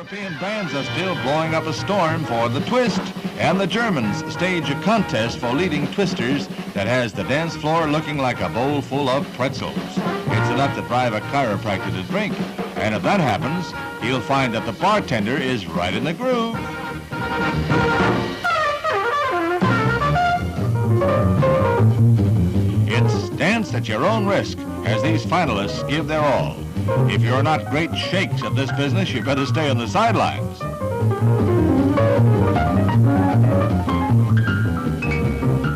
European bands are still blowing up a storm for the twist, and the Germans stage a contest for leading twisters that has the dance floor looking like a bowl full of pretzels. It's enough to drive a chiropractor to drink, and if that happens, he'll find that the bartender is right in the groove. It's dance at your own risk as these finalists give their all. If you're not great shakes at this business, you better stay on the sidelines.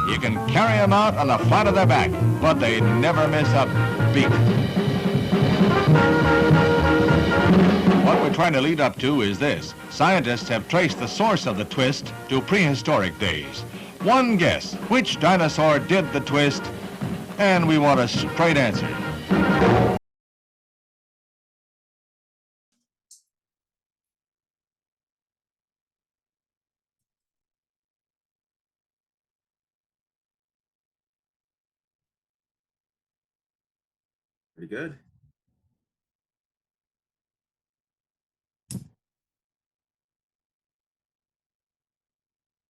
You can carry them out on the flat of their back, but they never miss a beat. What we're trying to lead up to is this. Scientists have traced the source of the twist to prehistoric days. One guess, which dinosaur did the twist? And we want a straight answer. Pretty good.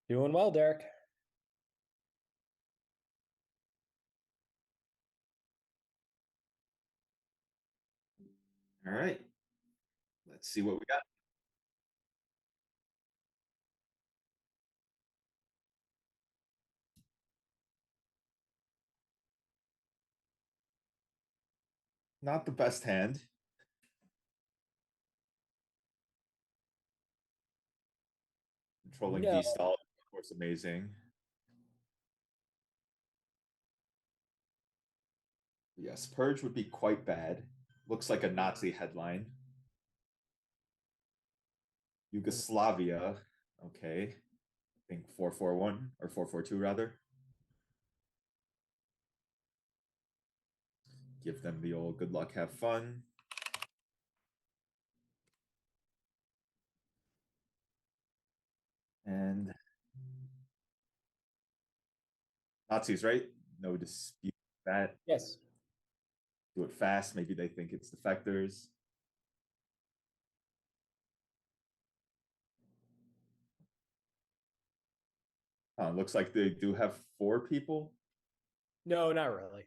Doing well, Derek. All right. Let's see what we got. Not the best hand. Controlling No. D-stall, of course, amazing. Yes, Purge would be quite bad. Looks like a Nazi headline. Yugoslavia. Okay. I think 441 or 442 rather. Give them the old good luck, have fun. And Nazis, right? No dispute with that. Yes. Do it fast. Maybe they think it's defectors. Looks like they do have 4 people. No, not really.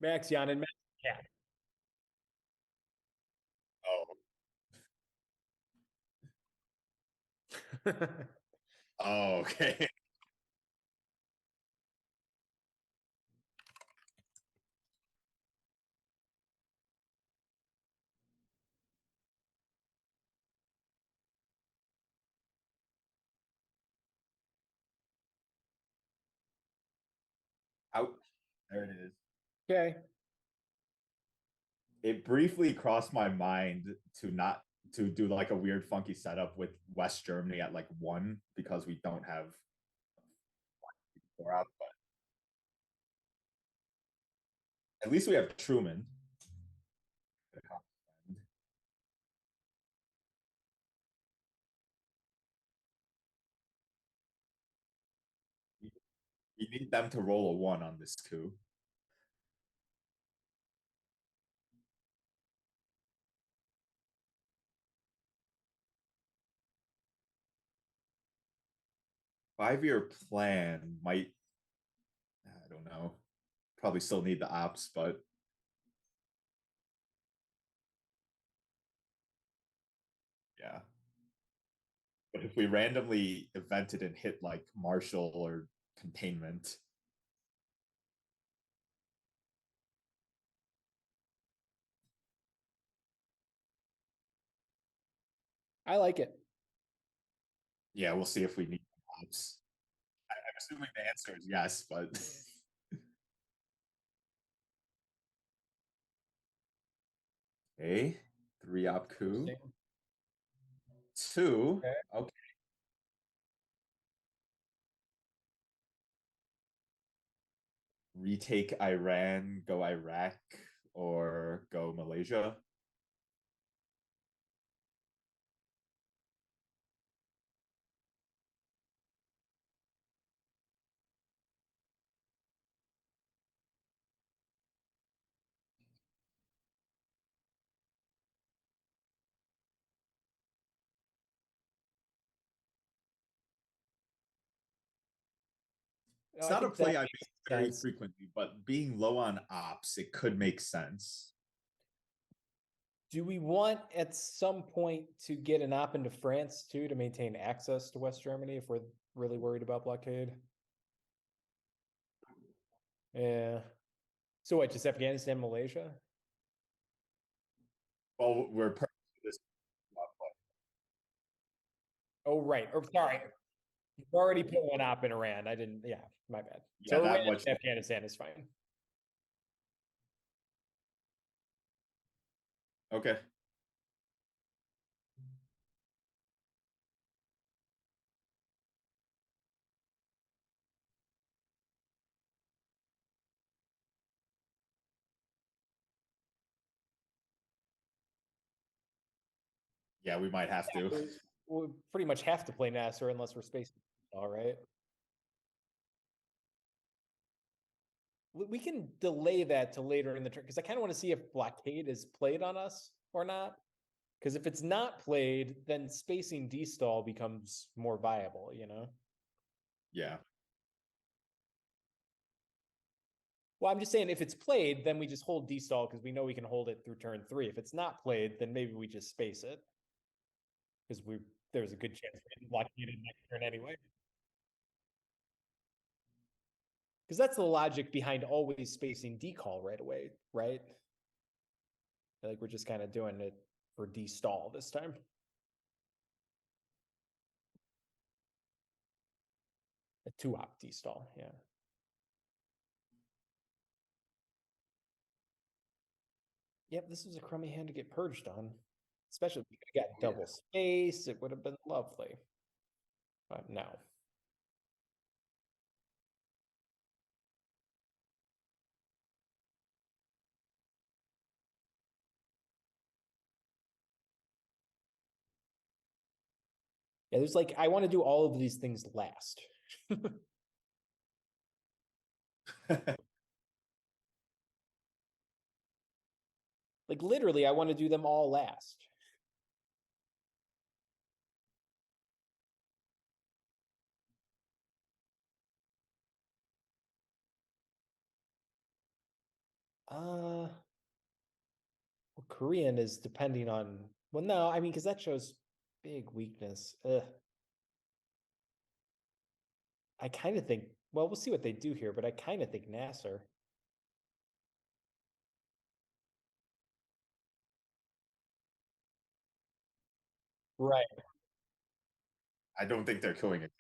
Max Jan and Max Cat. Oh, okay. Out. There it is. Okay. It briefly crossed my mind to do like a weird funky setup with West Germany at like 1 because we don't have 4 out, but at least we have Truman. We need them to roll a 1 on this coup. Five-year plan might, I don't know, probably still need the ops, but yeah. But if we randomly evented and hit like Marshall or containment, I like it. yeah, we'll see if we need ops. I'm assuming the answer is yes, but okay, 3 op coup. 2. Okay. Okay. Retake Iran, go Iraq, or go Malaysia. No, It's I not a think that play I makes make very sense. frequently, but being low on ops, it could make sense. Do we want at some point to get an op into France too to maintain access to West Germany if we're really worried about blockade? Yeah. So what, just Afghanistan, Malaysia? Well, we're this. Oh, right. Or sorry. You've already put one op in Iran. I didn't, yeah, my bad. Yeah, So that Iran much. and Afghanistan is fine. Okay. Yeah, we might have to. We pretty much have to play Nasser unless we're spacing. All right. We can delay that to later in the turn because I kind of want to see if blockade is played on us or not. Because if it's not played, then spacing D-stall becomes more viable, you know? Yeah. Well, I'm just saying if it's played, then we just hold D-stall because we know we can hold it through turn 3. If it's not played, then maybe we just space it. Because there's a good chance we're getting blockaded next turn anyway. Because that's the logic behind always spacing D-call right away, right? I feel like we're just kind of doing it for D-stall this time. A 2-op D-stall, yeah. Yep, this was a crummy hand to get purged on. Especially if we could have got double space, it would have been lovely. But no. Yeah, there's like, I want to do all of these things last. Like literally, I want to do them all last. Well, Korean is depending on, well, no, I mean, because that shows big weakness. Ugh. I kind of think, well, we'll see what they do here, but I kind of think Nasser. Right. I don't think they're killing again.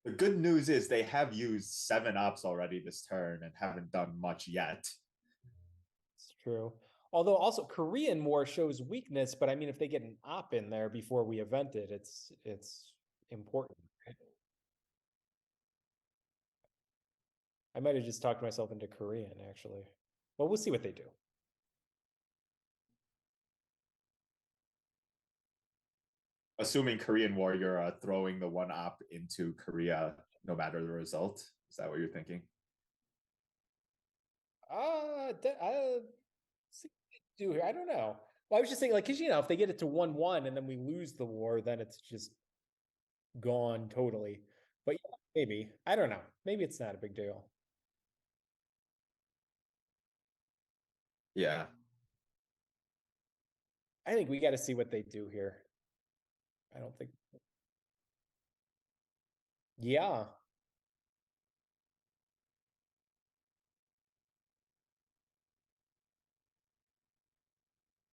The good news is they have used 7 ops already this turn and haven't done much yet. It's true. Although also Korean War shows weakness, but I mean, if they get an op in there before we event it, it's important. Right? I might have just talked myself into Korean, actually. Well, we'll see what they do. Assuming Korean War, you're throwing the 1 op into Korea no matter the result. Is that what you're thinking? See what they do here. I don't know. Well, I was just thinking, like, because if they get it to 1-1 and then we lose the war, then it's just gone totally. But yeah, maybe. I don't know. Maybe it's not a big deal. Yeah. I think we got to see what they do here. I don't think. Yeah.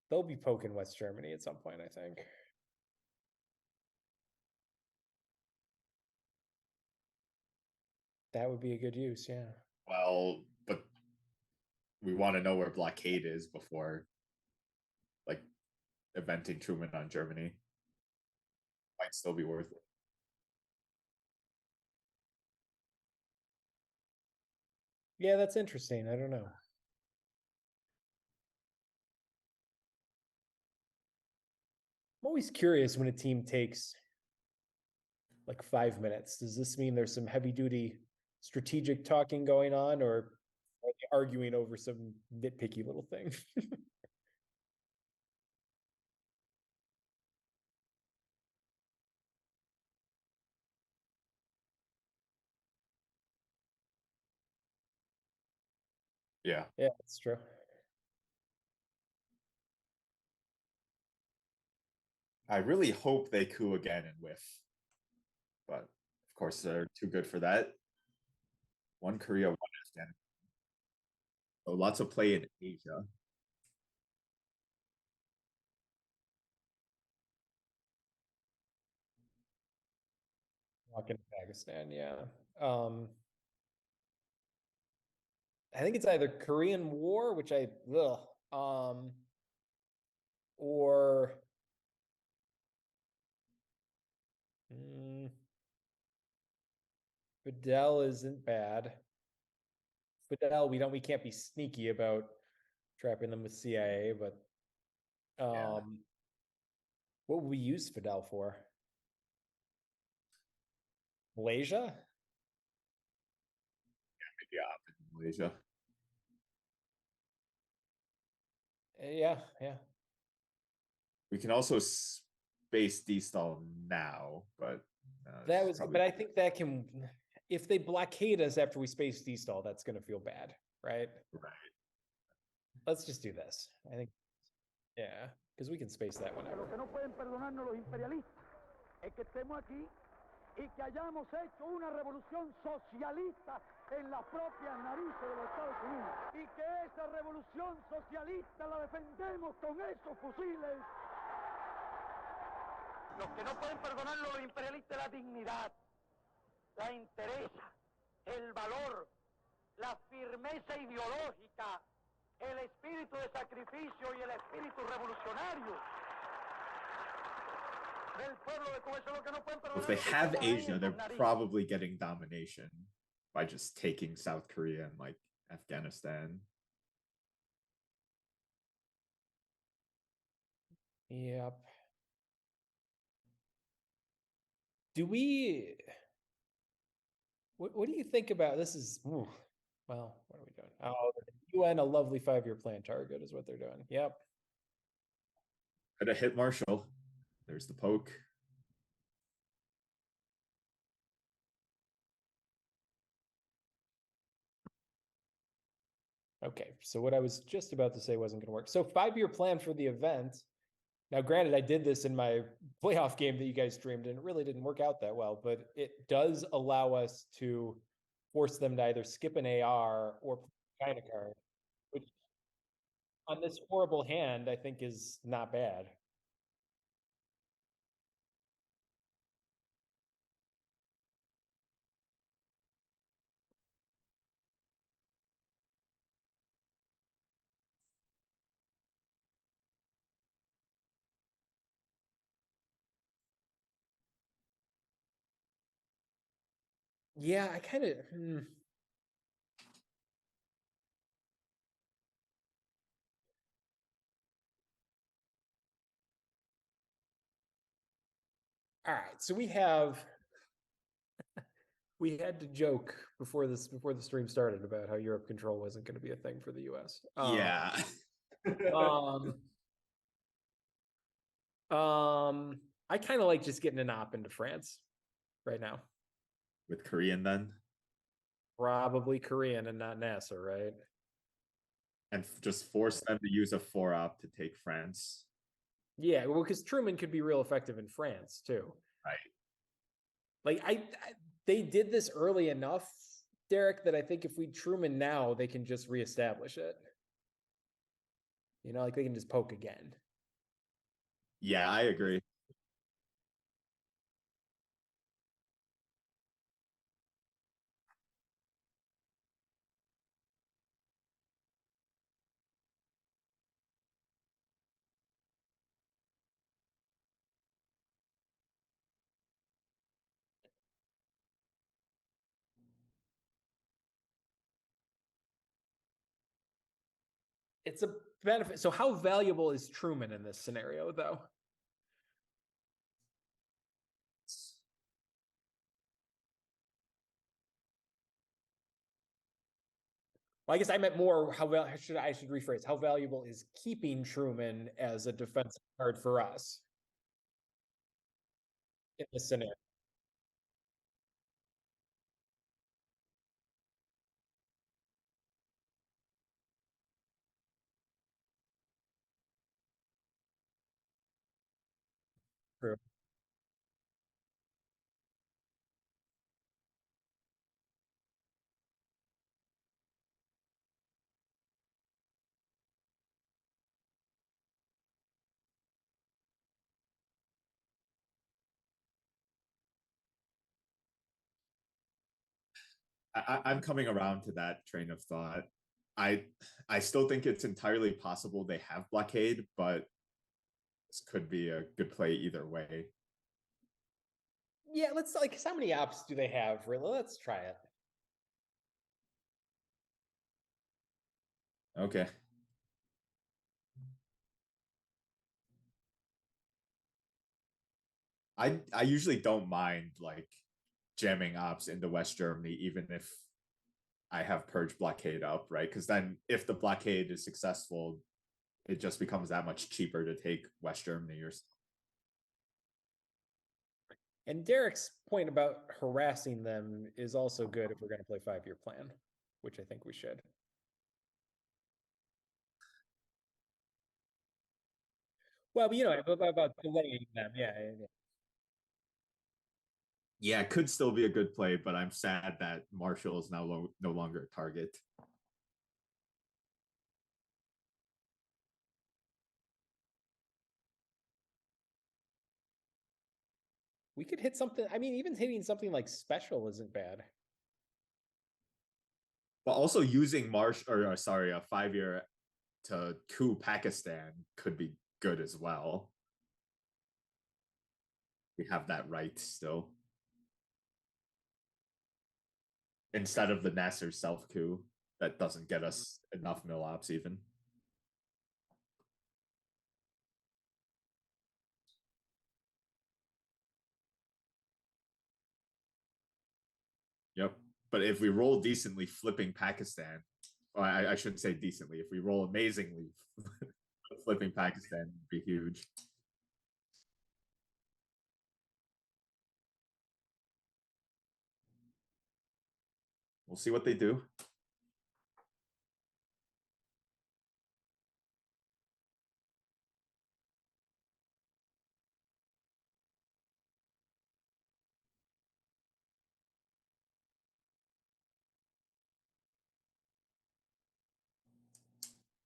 They'll be poking West Germany at some point, I think. That would be a good use, yeah. Well, but we want to know where blockade is before like eventing Truman on Germany. Might still be worth it. Yeah, that's interesting. I don't know. I'm always curious when a team takes like 5 minutes. Does this mean there's some heavy duty strategic talking going on, or are they arguing over some nitpicky little thing? Yeah. Yeah, that's true. I really hope they coup again and whiff. But of course they're too good for that. One Korea, one Afghanistan. So lots of play in Asia. Walk into Pakistan, yeah. Um, I think it's either Korean War, which or mm, Fidel isn't bad. Fidel, we can't be sneaky about trapping them with CIA, but Yeah. what would we use Fidel for? Malaysia? Maybe in Malaysia. Yeah, yeah. We can also space D-stall now, but That was, but I think that can, if they blockade us after we space D-stall, that's going to feel bad, right? right. Let's just do this. I think, yeah, because we can space that whenever. Lo que no pueden perdonarnos los imperialistas es que estemos aquí y que hayamos hecho una revolución socialista en las propias narices de los Estados Unidos y que esa revolución socialista la defendemos con esos fusiles. Los que no pueden perdonarnos los imperialistas la dignidad, la entereza, el valor, la firmeza ideológica, el espíritu de sacrificio y el espíritu revolucionario del pueblo de Cuba. Eso es lo que no pueden perdonar. If they have Asia, they're probably getting domination by just taking South Korea and like Afghanistan. Yep. Do we? What do you think about this? Is well, what are we doing? Oh, the UN a lovely 5-year plan target is what they're doing. Yep. Could have hit Marshall. There's the poke. Okay, so what I was just about to say wasn't going to work. So 5-year plan for the event. Now, granted, I did this in my playoff game that you guys streamed, and it really didn't work out that well, but it does allow us to force them to either skip an AR or China card, which on this horrible hand, I think is not bad. Yeah, I kind of. All right, so we had to joke before the stream started about how Europe control wasn't going to be a thing for the US. Yeah. I kind of like just getting an op into France right now. With Korean then? Probably Korean and not NASA, right? And just force them to use a 4-op to take France. Yeah, well, because Truman could be real effective in France too. Right. Like they did this early enough, Derek, that I think if we Truman now, they can just reestablish it. You know, like they can just poke again. Yeah, I agree. It's a benefit. So how valuable is Truman in this scenario, though? Well, I guess I meant more how I should rephrase. How valuable is keeping Truman as a defensive card for us in this scenario? True. I'm coming around to that train of thought. I I still think it's entirely possible they have blockade, but this could be a good play either way. Yeah, let's like, 'cause how many ops do they have? Really? Let's try it. Okay. I usually don't mind like jamming ops into West Germany, even if I have purge blockade up, right? Because then if the blockade is successful, it just becomes that much cheaper to take West Germany or And Derek's point about harassing them is also good if we're going to play 5-year plan, which I think we should. Well, but, you know, about delaying them. Yeah, yeah, yeah. yeah, it could still be a good play, but I'm sad that Marshall is now no longer a target. We could hit something. I mean, even hitting something like special isn't bad. But also using sorry, a 5-year to coup Pakistan could be good as well. We have that right still. Instead of the Nasser self coup that doesn't get us enough mill ops even. Yep. But if we roll decently flipping Pakistan, well, I shouldn't say decently. If we roll amazingly, flipping Pakistan would be huge. We'll see what they do.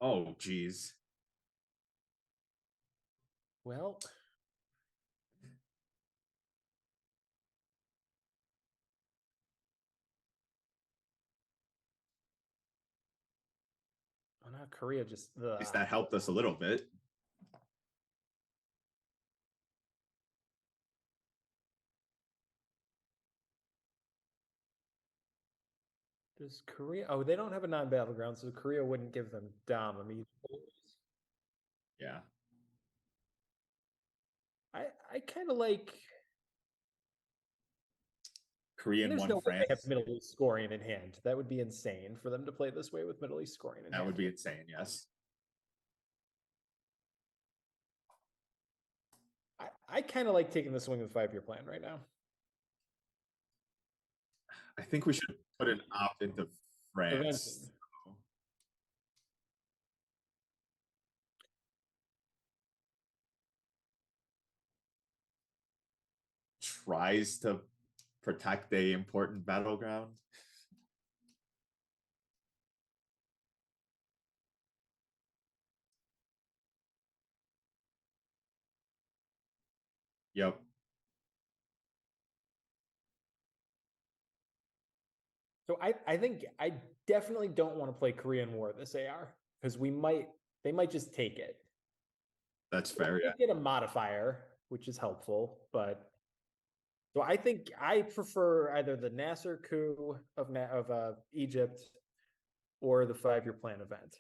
Oh, geez. Well, oh no, Korea just At least that helped us a little bit. does Korea. Oh, they don't have a non-battleground, so Korea wouldn't give them Dom immediately. Yeah. I kind of like. Korean There's won no way France. they have Middle East scoring in hand. That would be insane for them to play this way with Middle East scoring in That hand. would be insane, yes. I kind of like taking the swing with 5-year plan right now. I think we should put an opt into France. Prevention. Tries to protect a important battleground. Yep. So I think I definitely don't want to play Korean War this AR because they might just take it. That's fair. Yeah. Get a modifier, which is helpful, but so I think I prefer either the Nasser coup of Egypt or the 5-year plan event.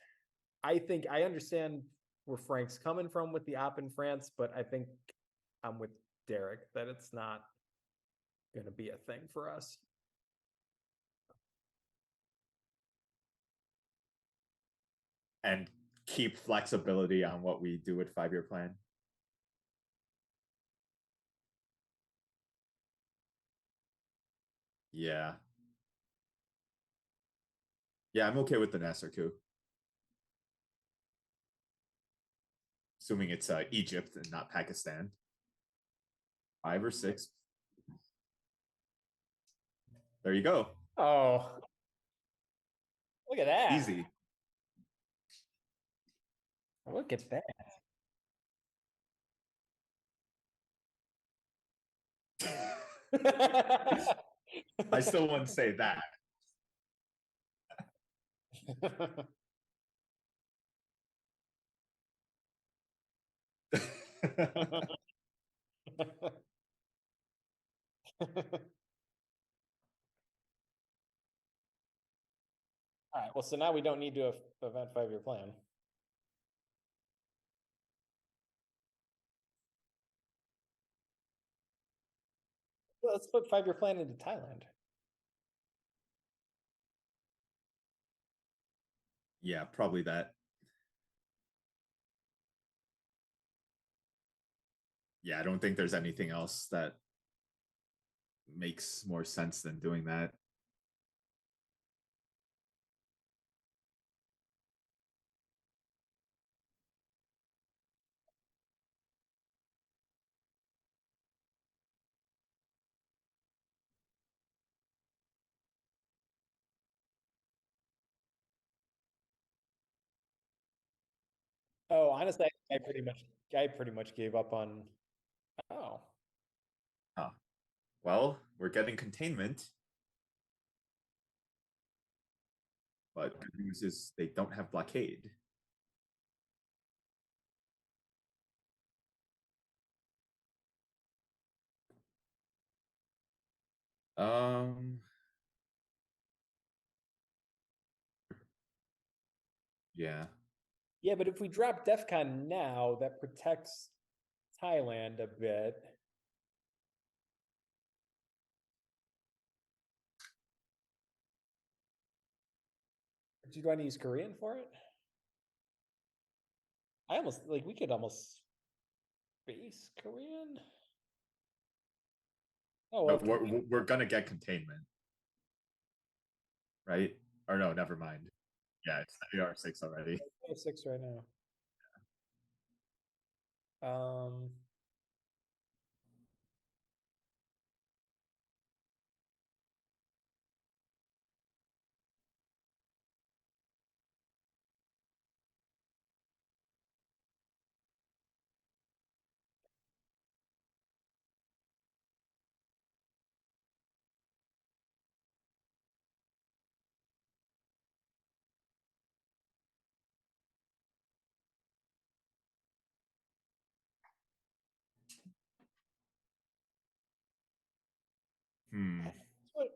I think I understand where Frank's coming from with the op in France, but I think I'm with Derek that it's not going to be a thing for us. And keep flexibility on what we do with 5-year plan. Yeah. Yeah, I'm okay with the Nasser coup. Assuming it's Egypt and not Pakistan. 5 or 6. There you go. Oh. Look at that. Easy. Look at that. I still wouldn't say that. All right, well, so now we don't need to event 5-year plan. Well, let's put 5-year plan into Thailand. Yeah, probably that. Yeah, I don't think there's anything else that makes more sense than doing that. Oh, honestly, I pretty much gave up on. Oh, Well, we're getting containment. But good news is they don't have blockade. Um, yeah. yeah, but if we drop DEFCON now, that protects Thailand a bit. Do you want to use Korean for it? I almost like we could almost base Korean. Oh, well, But we're gonna get containment. Right? Or no, never mind. Yeah, it's AR6 already. 6 right now. What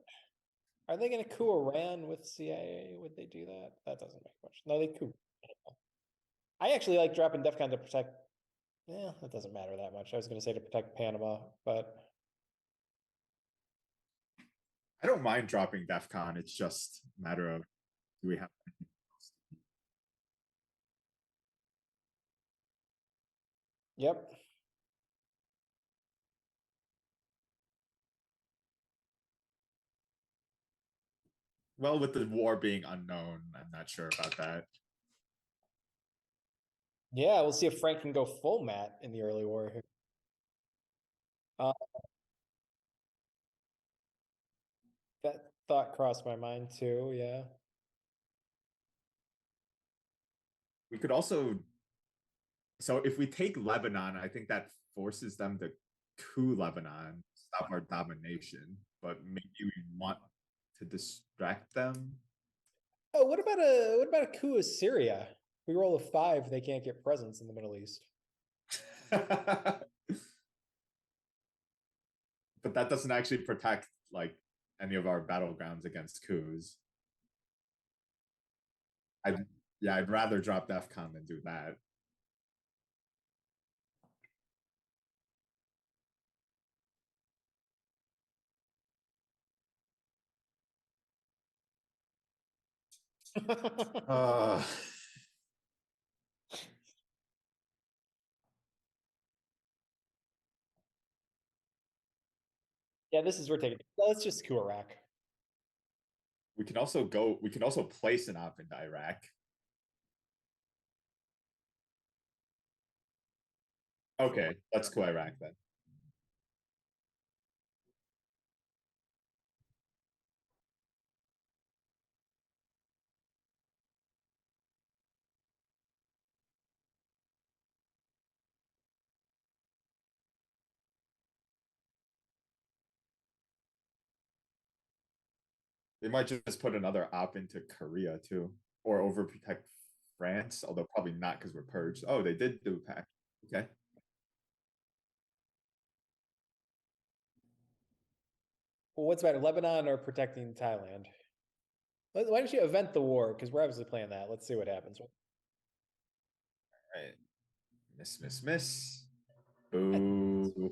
are they going to coup Iran with CIA? Would they do that? That doesn't make much. No, they coup. I actually like dropping DEFCON to protect. Yeah, that doesn't matter that much. I was going to say to protect Panama, but I don't mind dropping DEFCON. It's just a matter of do we have anything else? yep. Well, with the war being unknown, I'm not sure about that. Yeah, we'll see if Frank can go full mat in the early war here. That thought crossed my mind too. Yeah. We could also. So if we take Lebanon, I think that forces them to coup Lebanon, stop our domination. But maybe we want to distract them. Oh, what about a coup of Syria? We roll a 5, they can't get presents in the Middle East. But that doesn't actually protect like any of our battlegrounds against coups. I'd rather drop DEFCON than do that. Yeah, this is we're taking. Let's just coup Iraq. We can also place an op into Iraq. Okay, let's coup Iraq then. They might just put another op into Korea too, or overprotect France, although probably not because we're purged. Oh, they did do pack. Okay. Well, what's better, Lebanon or protecting Thailand? Why don't you event the war? Because we're obviously playing that. Let's see what happens. Right. Miss, miss, miss. Boo.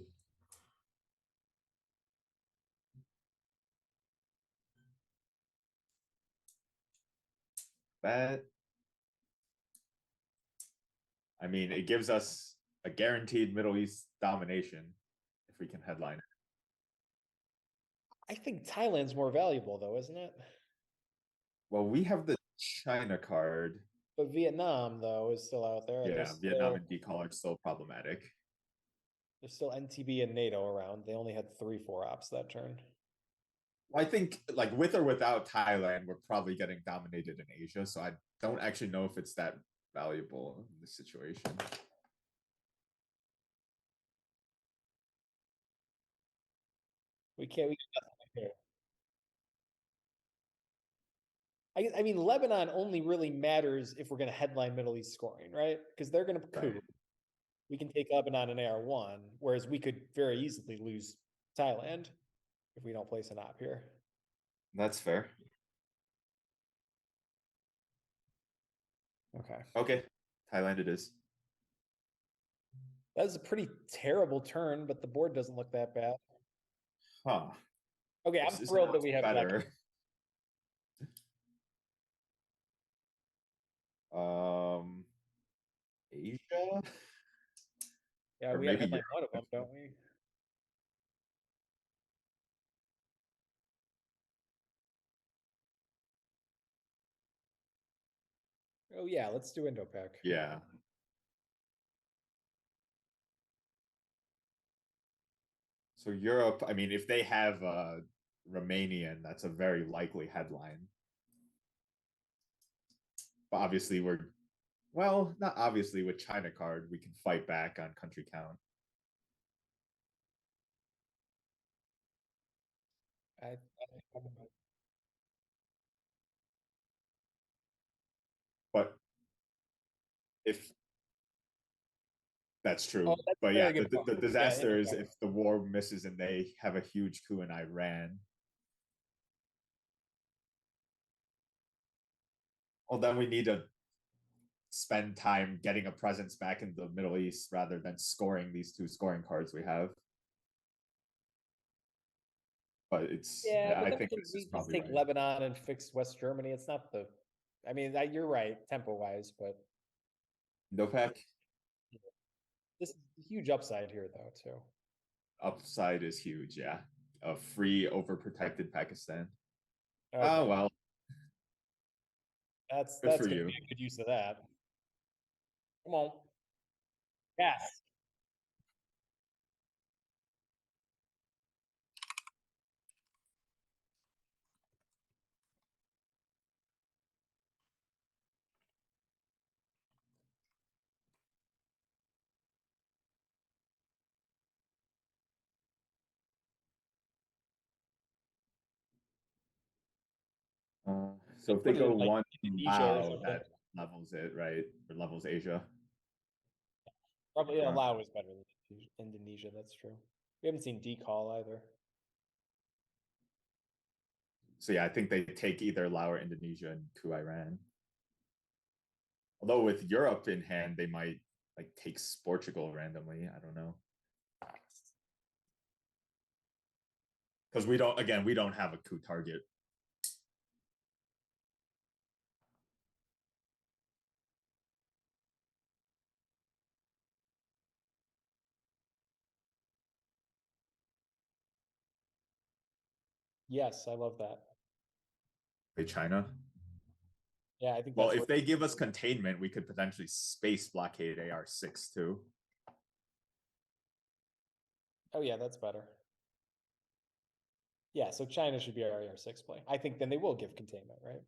That. I mean, it gives us a guaranteed Middle East domination if we can headline it. I think Thailand's more valuable though, isn't it? Well, we have the China card. But Vietnam though is still out there. Yeah, Vietnam and decal are still problematic. There's still NTB and NATO around. They only had 3-4 ops that turn. Well, I think like with or without Thailand, we're probably getting dominated in Asia. So I don't actually know if it's that valuable in this situation. We got nothing here. I mean, Lebanon only really matters if we're going to headline Middle East scoring, right? Because they're going to coup. Right. We can take Lebanon and AR1, whereas we could very easily lose Thailand if we don't place an op here. That's fair. Okay. Okay. Thailand it is. That was a pretty terrible turn, but the board doesn't look that bad. Huh. Okay, I'm This is thrilled that much we have better. Asia? Yeah, Or we have maybe headline Europe, one of them, actually. don't we? Oh yeah, let's do Indo-Pac. Yeah. So Europe, I mean, if they have Romanian, that's a very likely headline. But obviously well, not obviously with China card, we can fight back on country count. I But if that's true, Oh, that's a but yeah, very good point. the Yeah, disaster is Indo-Pac. if the war misses and they have a huge coup in Iran. Well, then we need to spend time getting a presence back in the Middle East rather than scoring these two scoring cards we have. But Yeah, but I then think we this is just probably take right. Lebanon and fix West Germany. It's not the, I mean, you're right, tempo-wise, but Indo-Pac this is a huge upside here, though, too. upside is huge, yeah. A free overprotected Pakistan. Okay. Oh well, That's good for gonna you. be a good use of that. Come on. Yes. So if they Put it go in, like, one Indonesia or Lao, something. that levels it, right? Or levels Asia. Probably Yeah. Laos is better than Indonesia, that's true. We haven't seen decall either. So yeah, I think they take either Lao or Indonesia and coup Iran. Although with Europe in hand, they might like take Portugal randomly. I don't know. Because we don't have a coup target. Yes, I love that. Hey, China. Yeah, I think Well, that's if they give us containment, we could potentially space blockade AR6 too. Oh yeah, that's better. Yeah, so China should be our AR6 play. I think then they will give containment, right?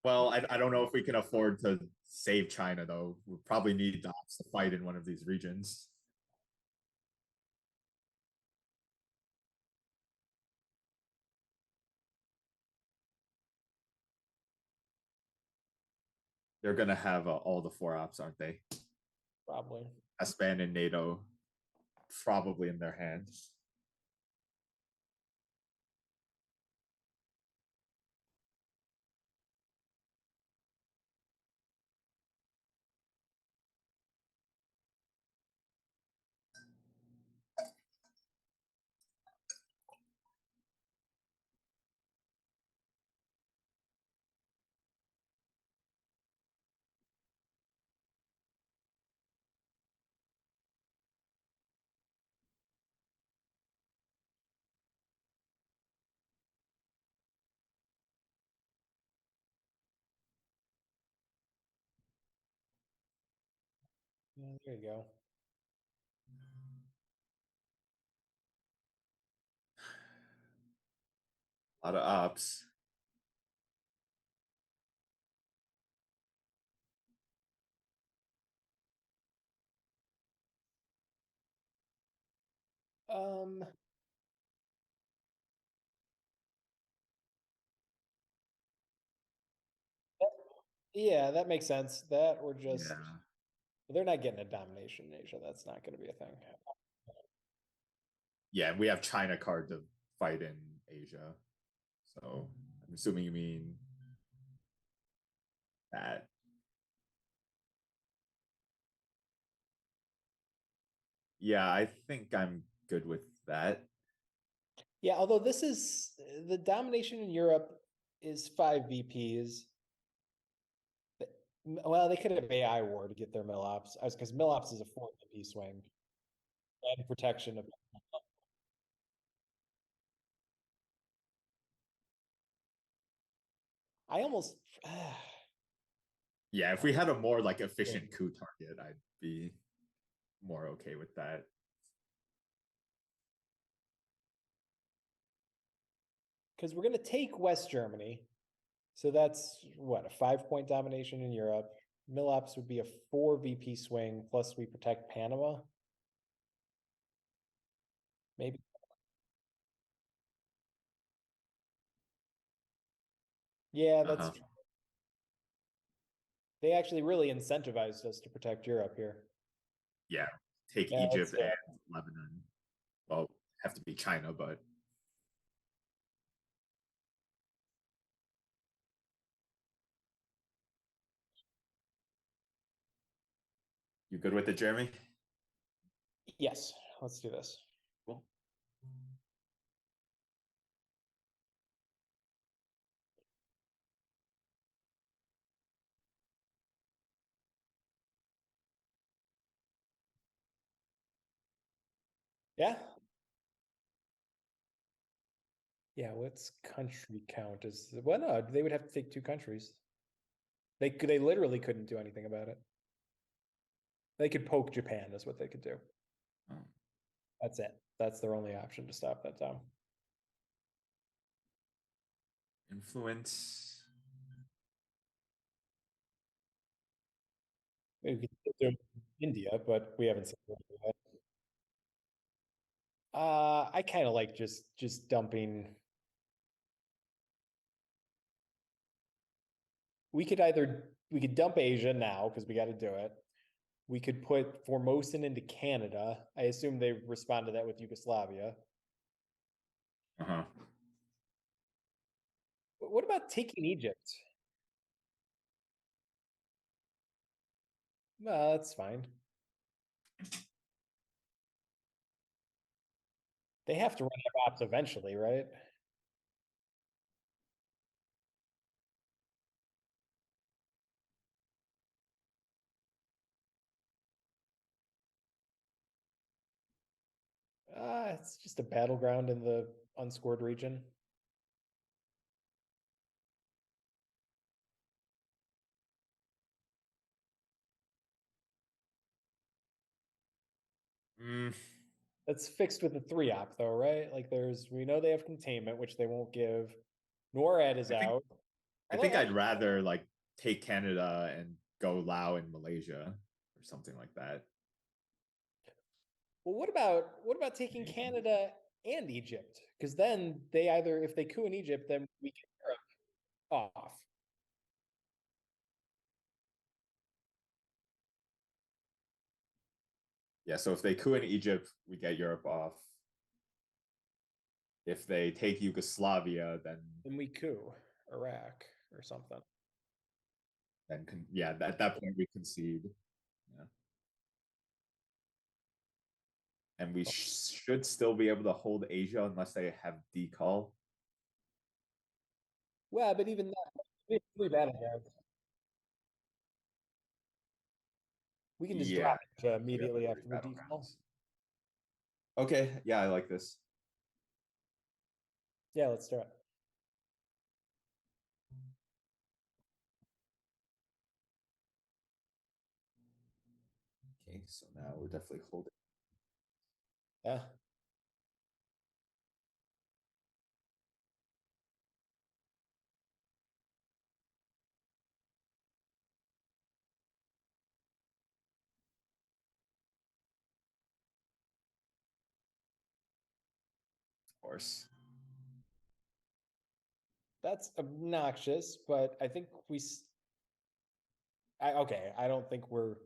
Well, I don't know if we can afford to save China though. We'll probably need dots to fight in one of these regions. They're gonna have all the 4 ops, aren't they? Probably. Espan and NATO probably in their hands. Yeah, there you go. A lot of ops. Um, yeah, that makes sense. That or just Yeah. they're not getting a domination in Asia. That's not going to be a thing. Yeah, and we have China card to fight in Asia. So I'm assuming you mean that. Yeah, I think I'm good with that. Yeah, although this is the domination in Europe is 5 VPs. Well, they could have AI war to get their mill ops. I was because mill ops is a 4 VP swing and protection of. I almost. Yeah, if we had a more like efficient coup target, I'd be more okay with that. Because we're going to take West Germany. So that's what, a 5 point domination in Europe. Mill ops would be a 4 VP swing, plus we protect Panama. Maybe. Yeah, that's Uh-huh. true. They actually really incentivized us to protect Europe here. Yeah, take Yeah, let's Egypt do it. and Lebanon. Well, have to be China, but you good with it, Jeremy? Yes, let's do this. Cool. Yeah. Yeah, what's country count is well no, they would have to take 2 countries. They literally couldn't do anything about it. They could poke Japan is what they could do. Oh. That's it. That's their only option to stop that down. Influence. We could still do India, but we haven't seen it yet. I kind of like just dumping. We could dump Asia now because we got to do it. We could put Formosan into Canada. I assume they respond to that with Yugoslavia. Uh-huh. What about taking Egypt? Well, that's fine. They have to run out of ops eventually, right? It's just a battleground in the unscored region. Mm, That's fixed with the 3 op though, right? Like we know they have containment, which they won't give. NORAD is I think out. I Although think I'd rather like take Canada and go Lao and Malaysia or something like that. well, what about taking Canada and Egypt? Because then they either if they coup in Egypt, then we get Europe off. Yeah, so if they coup in Egypt, we get Europe off. If they take Yugoslavia, then we coup Iraq or something. yeah, at that point we concede. Yeah. And we should still be able to hold Asia unless they have decall. Well, but even that, it's really bad there. We can just Yeah, drop it we have immediately the after three the battle decall. grounds. Okay, yeah, I like this. Yeah, let's do it. Okay, so now we're definitely holding. Yeah. Of course. That's obnoxious, but I think okay, I don't think we're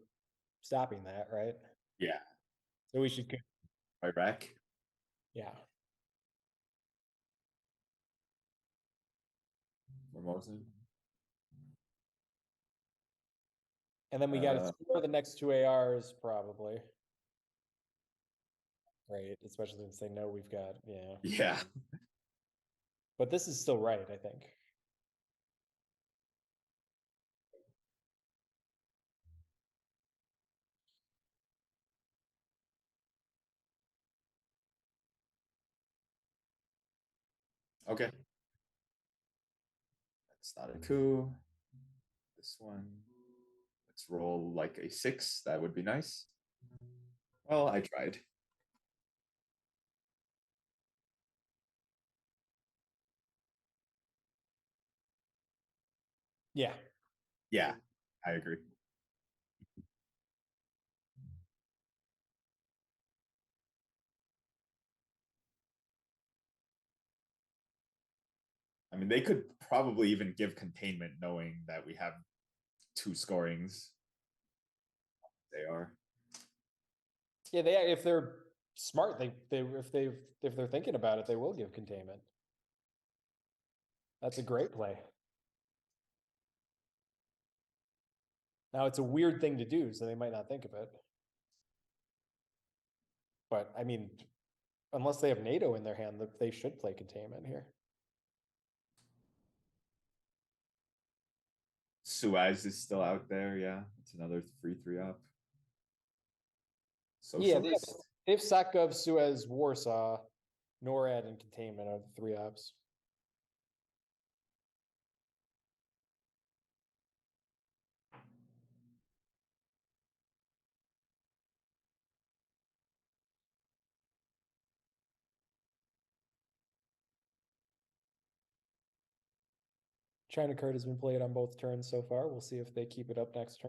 stopping that, right? Yeah, So we should, Iraq. yeah. Formosan. And then we got to score the next two ARs probably. Right, especially since they know we've got, yeah. Yeah. But this is still right, I think. Okay. That's not a coup. This one. Let's roll like a 6. That would be nice. Well, I tried. Yeah. Yeah, I agree. I mean, they could probably even give containment knowing that we have 2 scorings. They are. Yeah, if they're smart, if they're thinking about it, they will give containment. That's a great play. Now it's a weird thing to do, so they might not think of it. But I mean, unless they have NATO in their hand, they should play containment here. Suez is still out there. Yeah, it's another 3/3 up. Yeah, Socialist. if Sakov, Suez, Warsaw, NORAD, and containment are the 3 ups. China card has been played on both turns so far. We'll see if they keep it up next turn.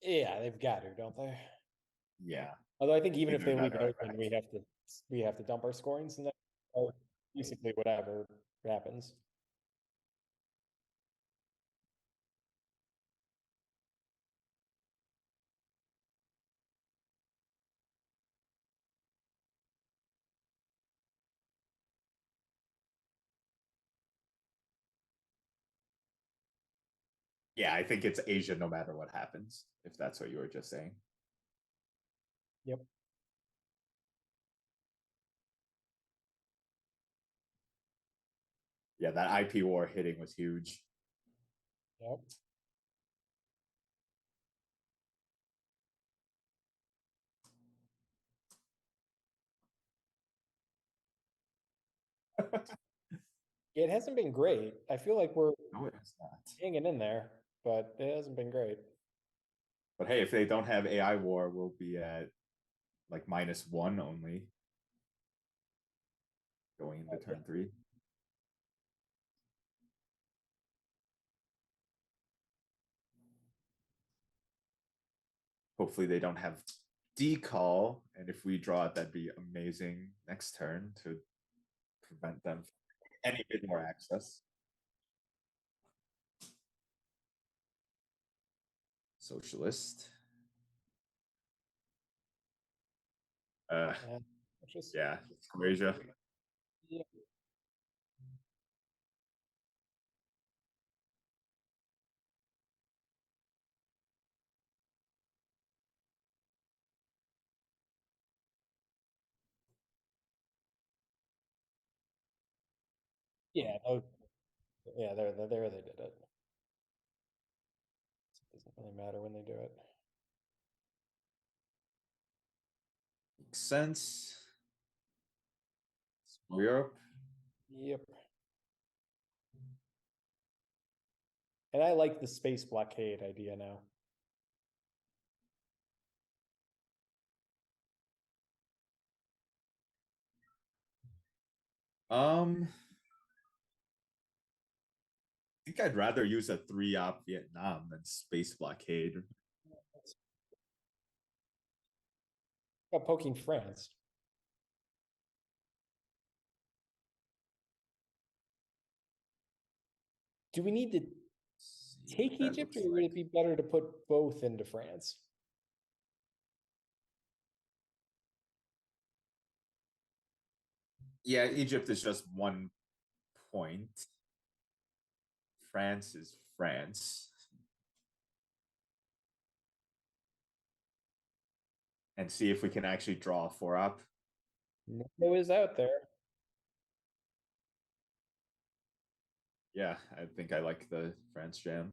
Yeah, they've got to, don't they? Yeah. Although I think even if Either they that leave it or open, Iraq. we have to dump our scorings, and then or basically whatever happens. Yeah, I think it's Asia no matter what happens, if that's what you were just saying. Yep. Yeah, that IP war hitting was huge. Yep. It hasn't been great. I feel like we're No, it has not. hanging in there, but it hasn't been great. But hey, if they don't have AI war, we'll be at like -1 only going into turn 3. Hopefully they don't have decall, and if we draw it, that'd be amazing next turn to prevent them from any bit more access. Socialist. Yeah, just Yeah, Croatia. yeah. Yeah, no, yeah, there they did it. It doesn't really matter when they do it. Makes sense. Europe. Yep. And I like the space blockade idea now. I think I'd rather use a 3-op Vietnam than space blockade. Poking France. Do we need to take That Egypt, looks or would like- it be better to put both into France? Yeah, Egypt is just 1 point. France is France. And see if we can actually draw a 4-op. No is out there. Yeah, I think I like the France jam.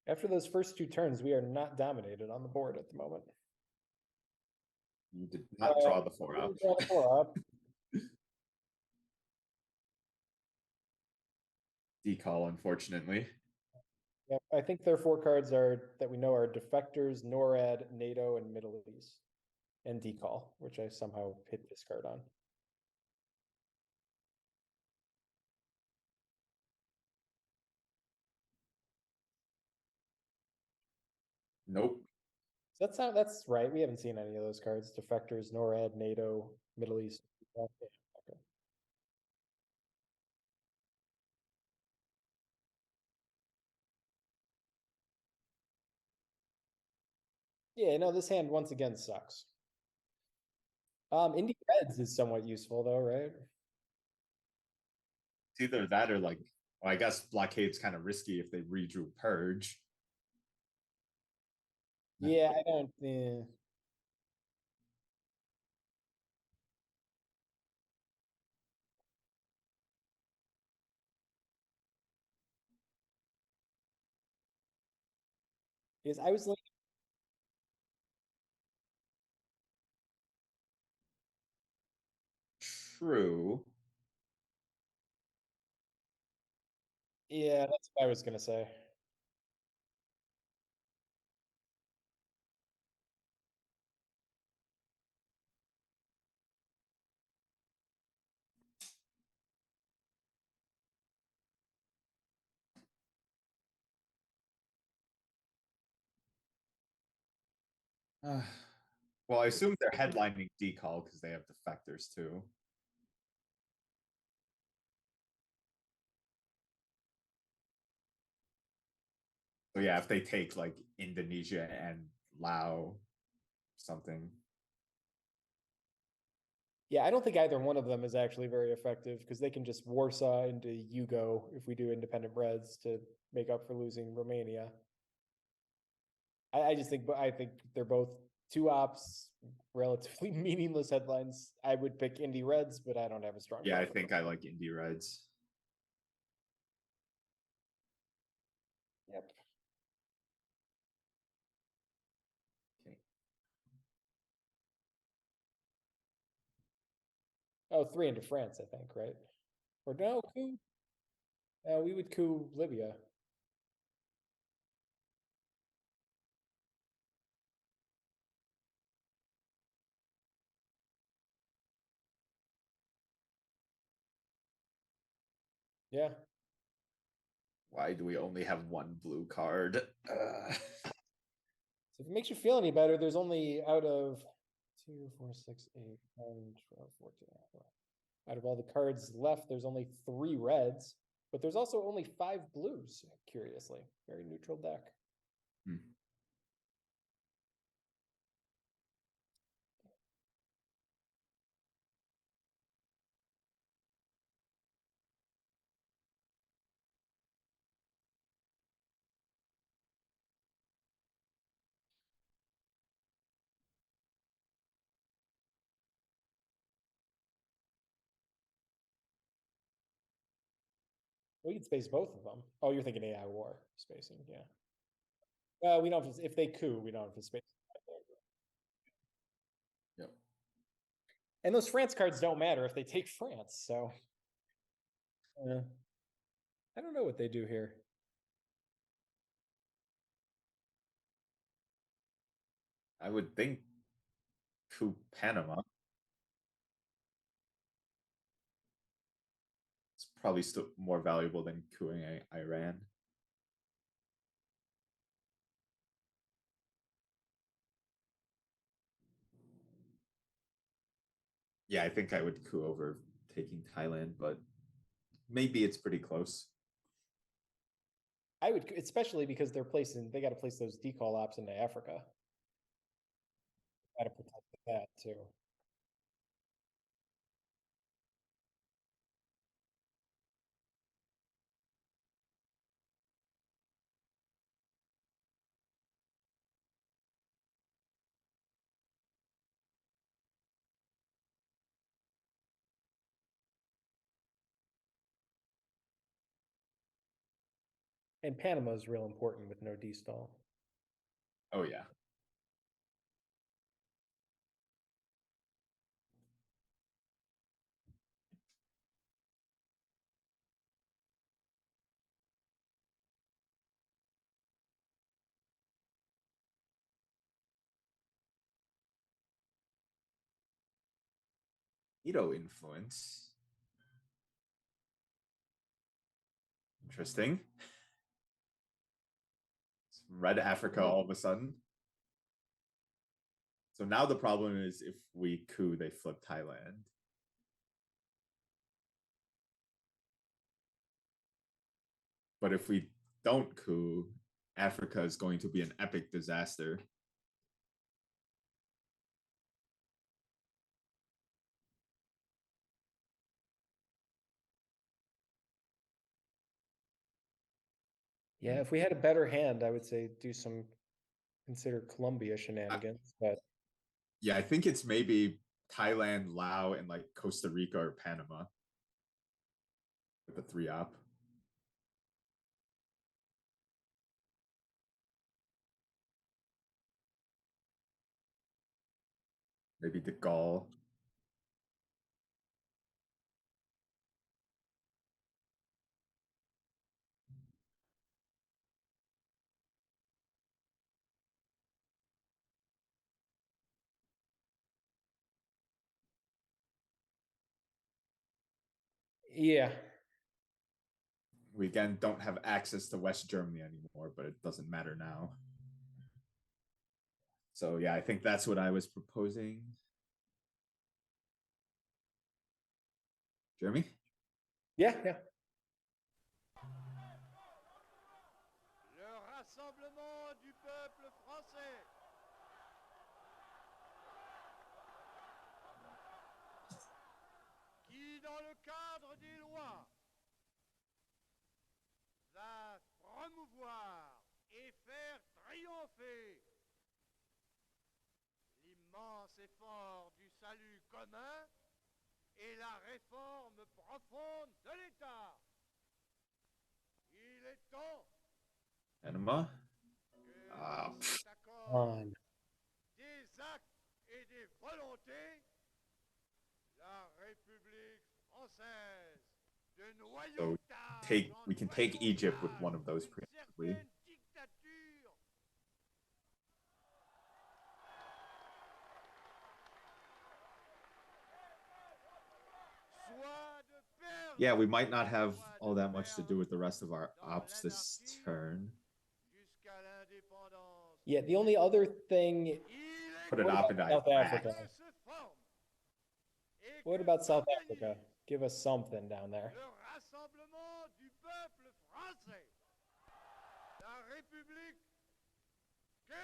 After those first 2 turns, we are not dominated on the board at the moment. You did not draw the 4-op. Draw the 4-op. Decall, unfortunately. Yeah, I think their 4 cards are that we know are defectors, NORAD, NATO, and Middle East, and decall, which I somehow hit this card on. Nope. That's right. We haven't seen any of those cards. Defectors, NORAD, NATO, Middle East. Okay. Yeah, no, this hand once again sucks. Indie Reds is somewhat useful though, right? It's either that or like, well, I guess blockade's kind of risky if they redrew purge. Yeah, I don't. Is I was like, True. yeah, that's what I was gonna say. Well, I assume they're headlining decall because they have defectors too. So yeah, if they take like Indonesia and Lao, something. Yeah, I don't think either one of them is actually very effective because they can just Warsaw into Yugo if we do independent Reds to make up for losing Romania. I just think, I think they're both 2 ops, relatively meaningless headlines. I would pick Indie Reds, but I don't have a strong. Yeah, I preference. think I like Indie Reds. Yep. Okay. Oh, 3 into France, I think, right? Or no, coup. We would coup Libya. Yeah. Why do we only have one blue card? So if it makes you feel any better, there's only out of 2, 4, 6, 8, 10, 12, 14. Out of all the cards left, there's only 3 reds, but there's also only 5 blues, curiously. Very neutral deck. Hmm. We could space both of them. Oh, you're thinking AI War spacing, yeah. We don't have to, if they coup, we don't have to space. Yep. And those France cards don't matter if they take France, so. I don't know what they do here. I would think coup Panama. It's probably still more valuable than cooing Iran. Yeah, I think I would coup over taking Thailand, but maybe it's pretty close. I would, especially because they got to place those decall ops into Africa. Got to protect that too. And Panama is real important with no D-stall. Oh yeah. Ito influence. Interesting. Red Africa all of a sudden. So now the problem is if we coup, they flip Thailand. But if we don't coup, Africa is going to be an epic disaster. Yeah, if we had a better hand, I would say consider Colombia shenanigans, but Yeah, I think it's maybe Thailand, Laos, and like Costa Rica or Panama with the 3-op. Maybe the Gaul. yeah. We again don't have access to West Germany anymore, but it doesn't matter now. So yeah, I think that's what I was proposing. Jeremy? Yeah, yeah. Le rassemblement du peuple français. Qui, dans le cadre des lois, va promouvoir et faire triompher l'immense effort du salut commun et la réforme profonde de l'État. Il est temps Panama? que Ah, cet accord On. des actes et des volontés, la République française de noyautage we can take Egypt with one of those preemptively. dictature. Yeah, we might not have all that much to do with the rest of our ops this turn. Yeah, the only other thing. Put an What op about into South Iraq. Africa? What about South Africa? Give us something down there.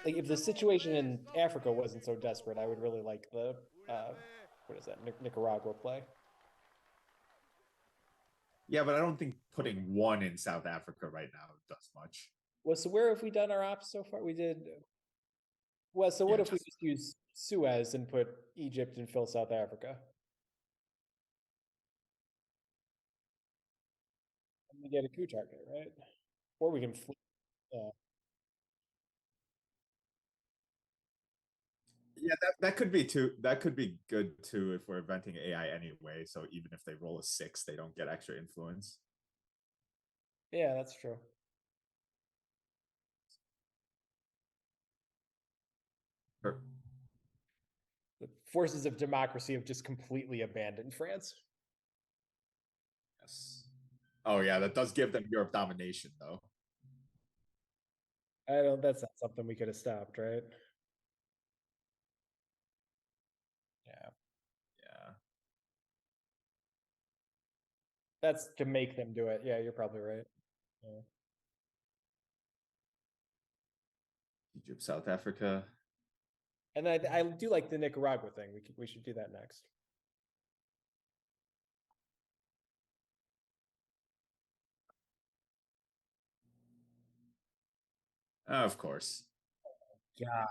Like, if the situation in Africa wasn't so desperate, I would really like the what is that, Nicaragua play. Yeah, but I don't think putting one in South Africa right now does much. Well, so where have we done our ops so far? We did. Well, so what Yeah, if we just use Suez and put Egypt and fill South Africa? And we get a coup target, right? Or we can flip. Yeah, that could be too. That could be good too if we're inventing AI anyway. So even if they roll a 6, they don't get extra influence. Yeah, that's true. Or- The forces of democracy have just completely abandoned France. yes. Oh yeah, that does give them Europe domination though. I don't. That's not something we could have stopped, right? Yeah, Yeah. that's to make them do it. Yeah, you're probably right. Yeah. Egypt, South Africa. And I do like the Nicaragua thing. We should do that next. Of course. Yeah,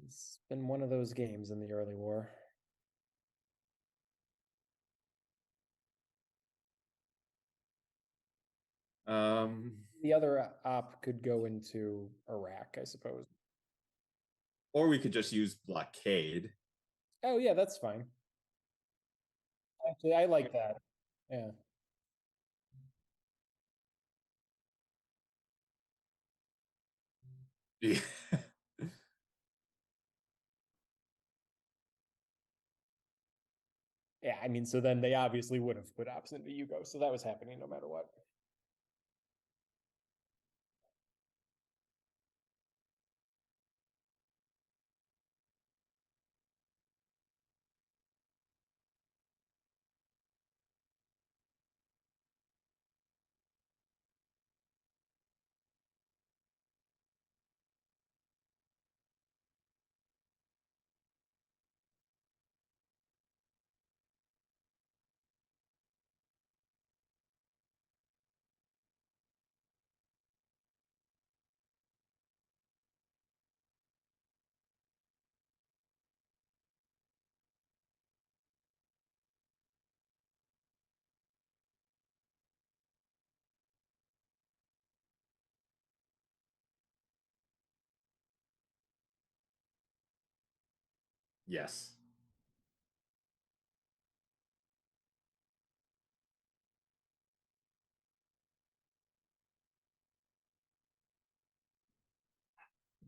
it's been one of those games in the early war. The other op could go into Iraq, I suppose. Or we could just use blockade. Oh yeah, that's fine. Actually, I like that. Yeah. Yeah. Yeah, I mean, so then they obviously would have put ops into Yugo, so that was happening no matter what. Yes.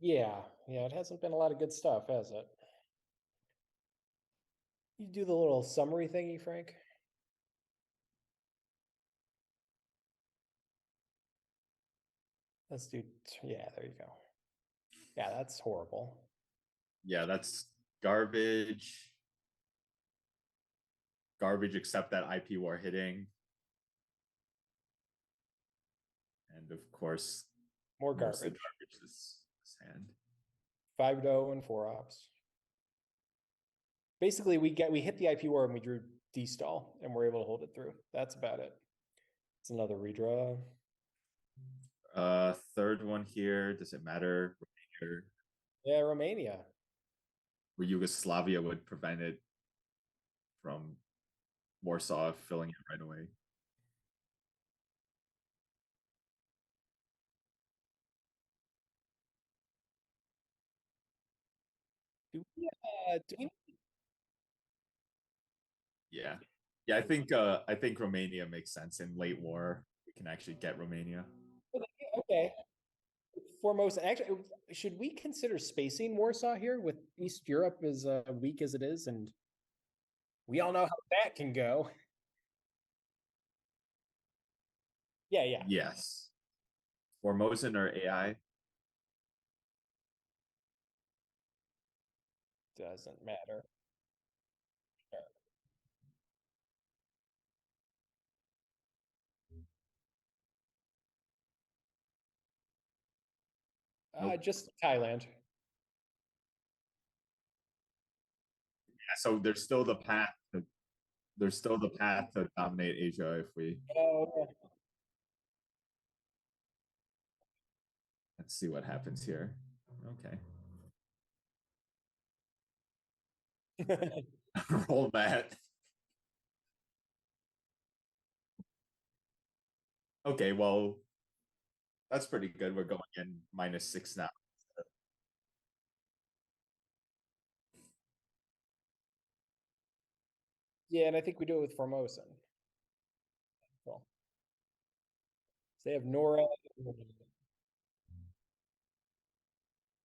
Yeah, it hasn't been a lot of good stuff, has it? You do the little summary thingy, Frank? Let's do, yeah, there you go. Yeah, that's horrible. Yeah, that's garbage. Garbage except that IP war hitting. And of course, More mostly garbage. garbage this hand. 5-0 and 4 ops. Basically, we hit the IP war and we drew D-stall and we're able to hold it through. That's about it. It's another redraw. Third one here. Does it matter? Yeah, Romania. Where Yugoslavia would prevent it from Warsaw filling it right away. Do we Yeah. Yeah, I think Romania makes sense in late war. We can actually get Romania. okay. Foremost, actually, should we consider spacing Warsaw here with East Europe as weak as it is? And we all know how that can go. Yeah. Yes. Formosan or AI? Doesn't matter. Nope. Just Thailand. Yeah, so there's still the path to dominate Asia if we Oh, let's see what happens here. Okay. yeah. Roll that. Okay, well, that's pretty good. We're going in -6 now. Yeah, and I think we do it with Formosan. Well, so they have Nora.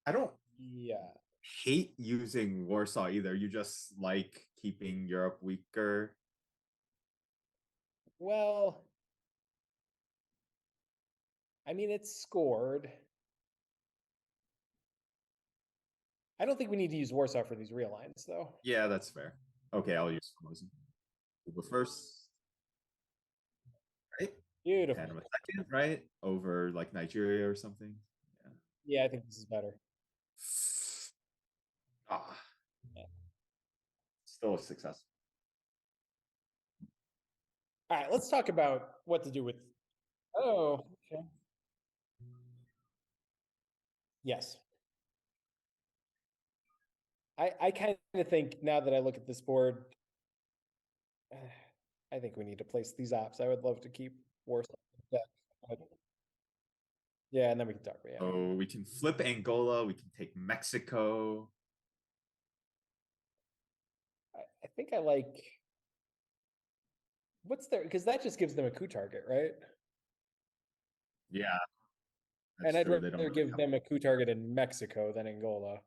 I don't Yeah. hate using Warsaw either. You just like keeping Europe weaker. Well, I mean, it's scored. I don't think we need to use Warsaw for these real lines, though. Yeah, that's fair. Okay, I'll use Formosan. Cuba first, right? Beautiful. Panama second, right? Over like Nigeria or something. Yeah, I think this is better. Ah, Yeah. still a success. All right, let's talk about what to do with. Oh, okay. Yes. I kind of think now that I look at this board, I think we need to place these ops. I would love to keep Warsaw. Yeah, and then we can talk. Yeah. So we can flip Angola. We can take Mexico. I think I like. What's their? Because that just gives them a coup target, right? Yeah, And that's I'd true. They don't rather really give have them a coup target in Mexico than Angola.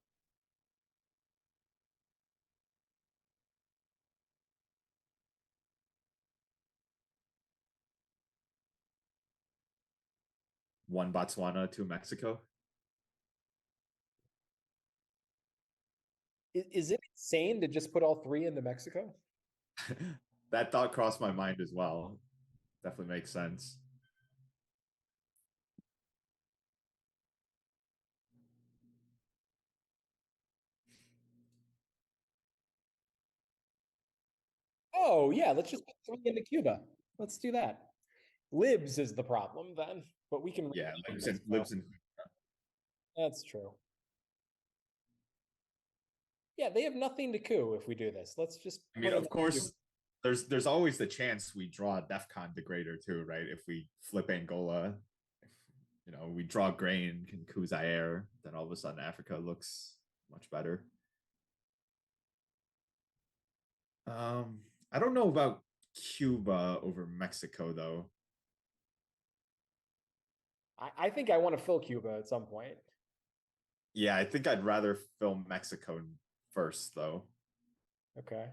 one Botswana, two Mexico. Is it insane to just put all three into Mexico? That thought crossed my mind as well. Definitely makes sense. Oh yeah, let's just put three into Cuba. Let's do that. Libs is the problem then, but we can. Yeah, Mexico. lives in. That's true. Yeah, they have nothing to coup if we do this. Let's just. I mean, put 'em of in course, Cuba. there's always the chance we draw a DEFCON degrader too, right? If we flip Angola, if we draw grain and coup Zaire, then all of a sudden Africa looks much better. I don't know about Cuba over Mexico though. I think I want to fill Cuba at some point. Yeah, I think I'd rather film Mexico first though. Okay.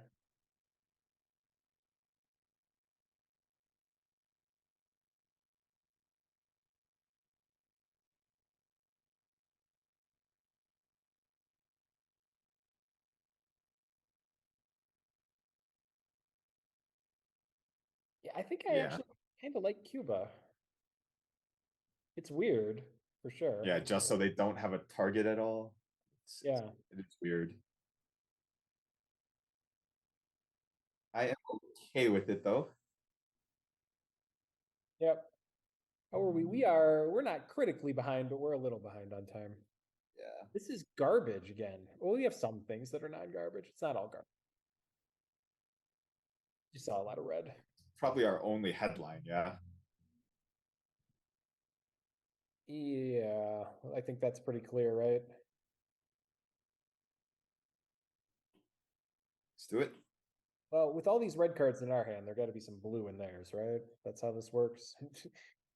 Yeah, I think I Yeah. actually kind of like Cuba. It's weird, for sure. Yeah, just so they don't have a target at all. Yeah. It's weird. I am okay with it though. Yep. How are we? We're not critically behind, but we're a little behind on time. Yeah. This is garbage again. Well, we have some things that are not garbage. It's not all garbage. You saw a lot of red. Probably our only headline, yeah. Yeah, I think that's pretty clear, right? Let's do it. Well, with all these red cards in our hand, there got to be some blue in theirs, right? That's how this works.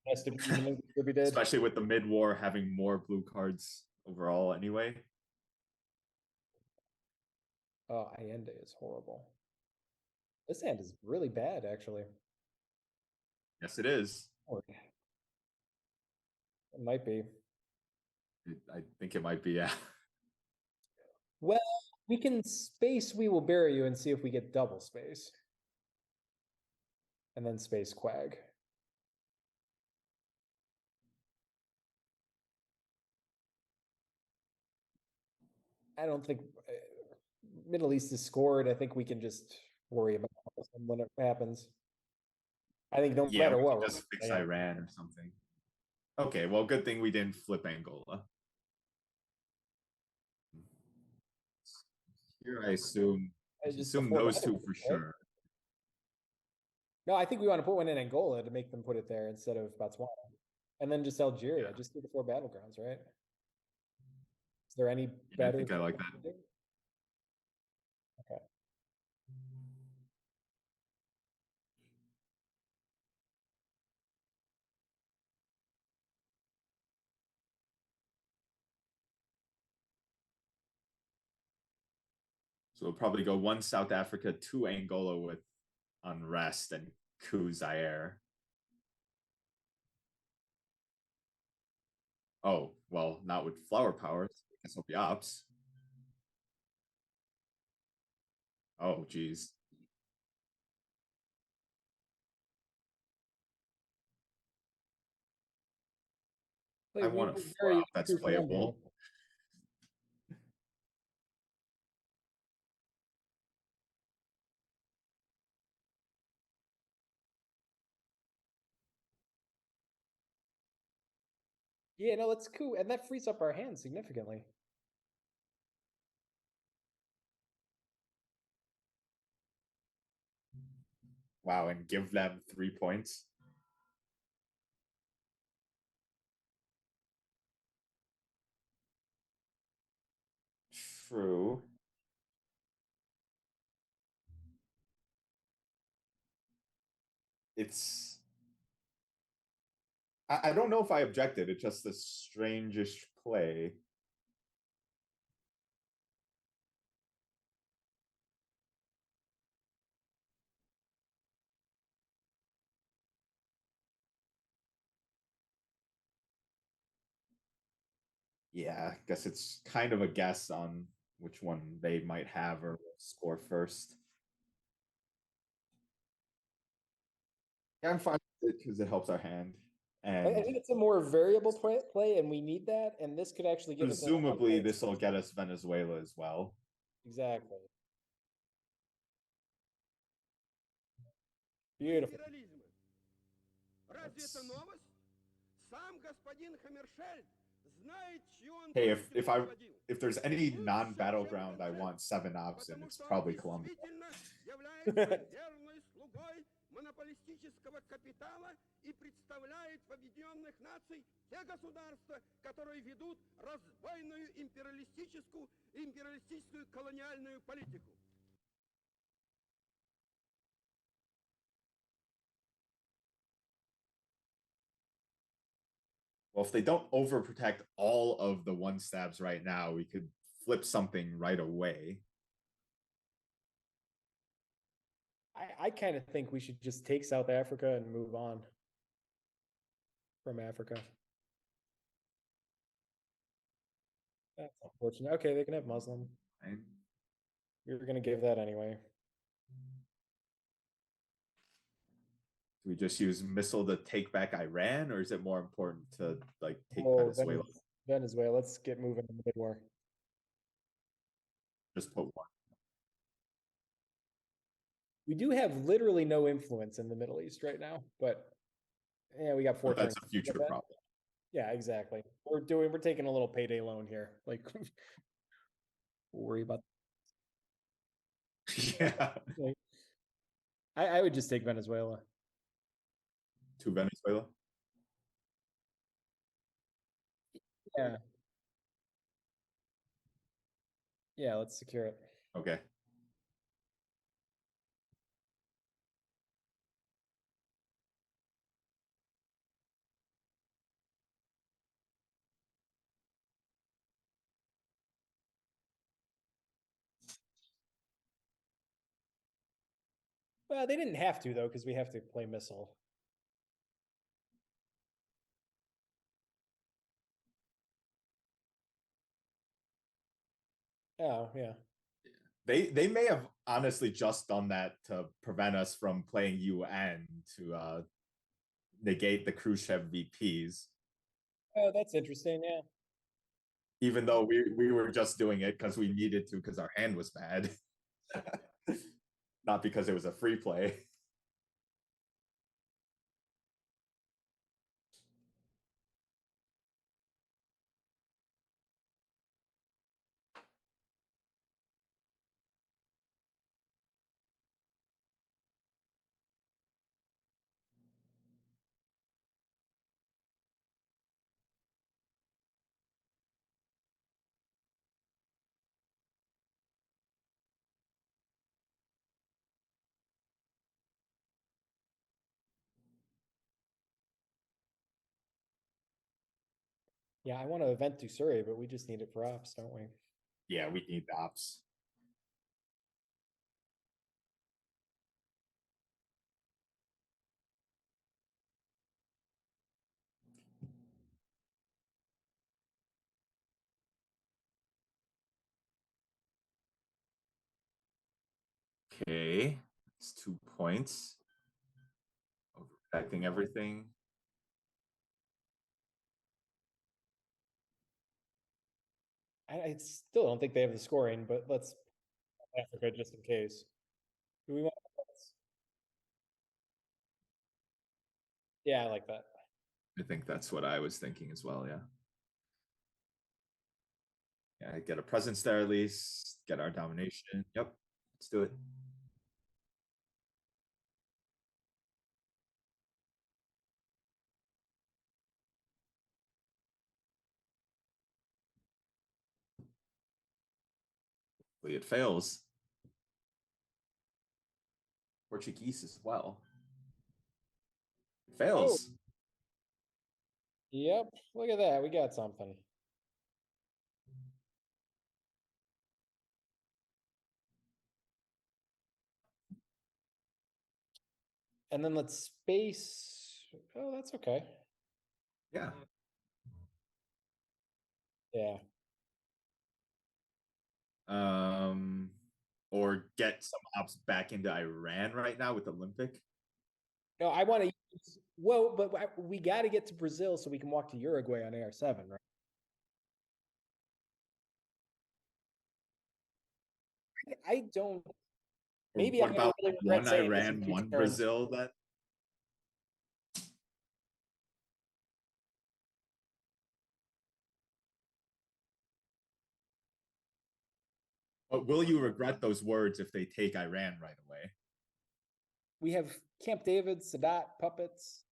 Has to be evenly distributed. Especially with the mid-war having more blue cards overall anyway. Oh, Allende is horrible. This hand is really bad, actually. Yes, it is. Or It might be. I think it might be, yeah. Well, we can space We Will Bury You and see if we get double space. And then space Quag. I don't think Middle East is scored. I think we can just worry about it when it happens. I think no Yeah, matter we what, can we're just fix yeah. Iran or something. Okay, well, good thing we didn't flip Angola. Here, I assume Just the four those two battlegrounds, for right? sure. No, I think we want to put one in Angola to make them put it there instead of Botswana. And then just Algeria, Yeah. just do the four battlegrounds, right? Is there any I better? think I like that. Okay. So we'll probably go one South Africa, two Angola with unrest and coup Zaire. Oh, well, not with flower powers. I guess it'll be ops. Oh, geez. I Like, want a we 4 very op that's true playable. Colombo. Yeah, no, that's cool. And that frees up our hand significantly. Wow, and give them 3 points. True. It's I don't know if I objected. It's just the strangest play. Yeah, I guess it's kind of a guess on which one they might have or score first. Yeah, I'm fine with it because it helps our hand. I And think it's a more variable play, and we need that. And this could actually give us presumably this will get us Venezuela as well. Exactly. Beautiful. Hey, if there's any non-battleground I want 7 ops in, it's probably Colombia. монополистического капитала и представляет в Объединенных Наций те государства, которые ведут разбойную империалистическую колониальную политику. Well, if they don't overprotect all of the 1-stabs right now, we could flip something right away. I kind of think we should just take South Africa and move on from Africa. That's unfortunate. Okay, they can have Muslim. Right? We were going to give that anyway. Do we just use missile to take back Iran, or is it more important to like take Oh, Venezuela? Venezuela. Let's get moving in the mid-war. Just put one. We do have literally no influence in the Middle East right now, but yeah, we got 4 But that's turns. a future problem. Yeah, exactly. We're taking a little payday loan here. Like, we'll worry about. Yeah. Like, I would just take Venezuela. To Venezuela. Yeah. Yeah, let's secure it. Okay. Well, they didn't have to though, because we have to play missile. Oh, yeah. They may have honestly just done that to prevent us from playing UN to negate the Khrushchev VPs. Oh, that's interesting. Yeah. Even though we were just doing it because we needed to because our hand was bad. Not because it was a free play. Yeah, I want to event to Surrey, but we just need it for ops, don't we? Yeah, we need the ops. Okay, it's 2 points. Overacting everything. I still don't think they have the scoring, but let's Africa just in case. Do we want? Yeah, I like that. I think that's what I was thinking as well, yeah. Yeah, get a presence there at least, get our domination. Yep, let's do it. Hopefully it fails. Portuguese as well. It fails. Yep, look at that. We got something. And then let's space. Oh, that's okay. Yeah. Yeah. Or get some ops back into Iran right now with Olympic. No, I want to use, well, but we got to get to Brazil so we can walk to Uruguay on AR7, right? I don't. Maybe what I'm about really regret one saying this in Iran, 2 one turns. Brazil then? But will you regret those words if they take Iran right away? We have Camp David, Sadat, puppets.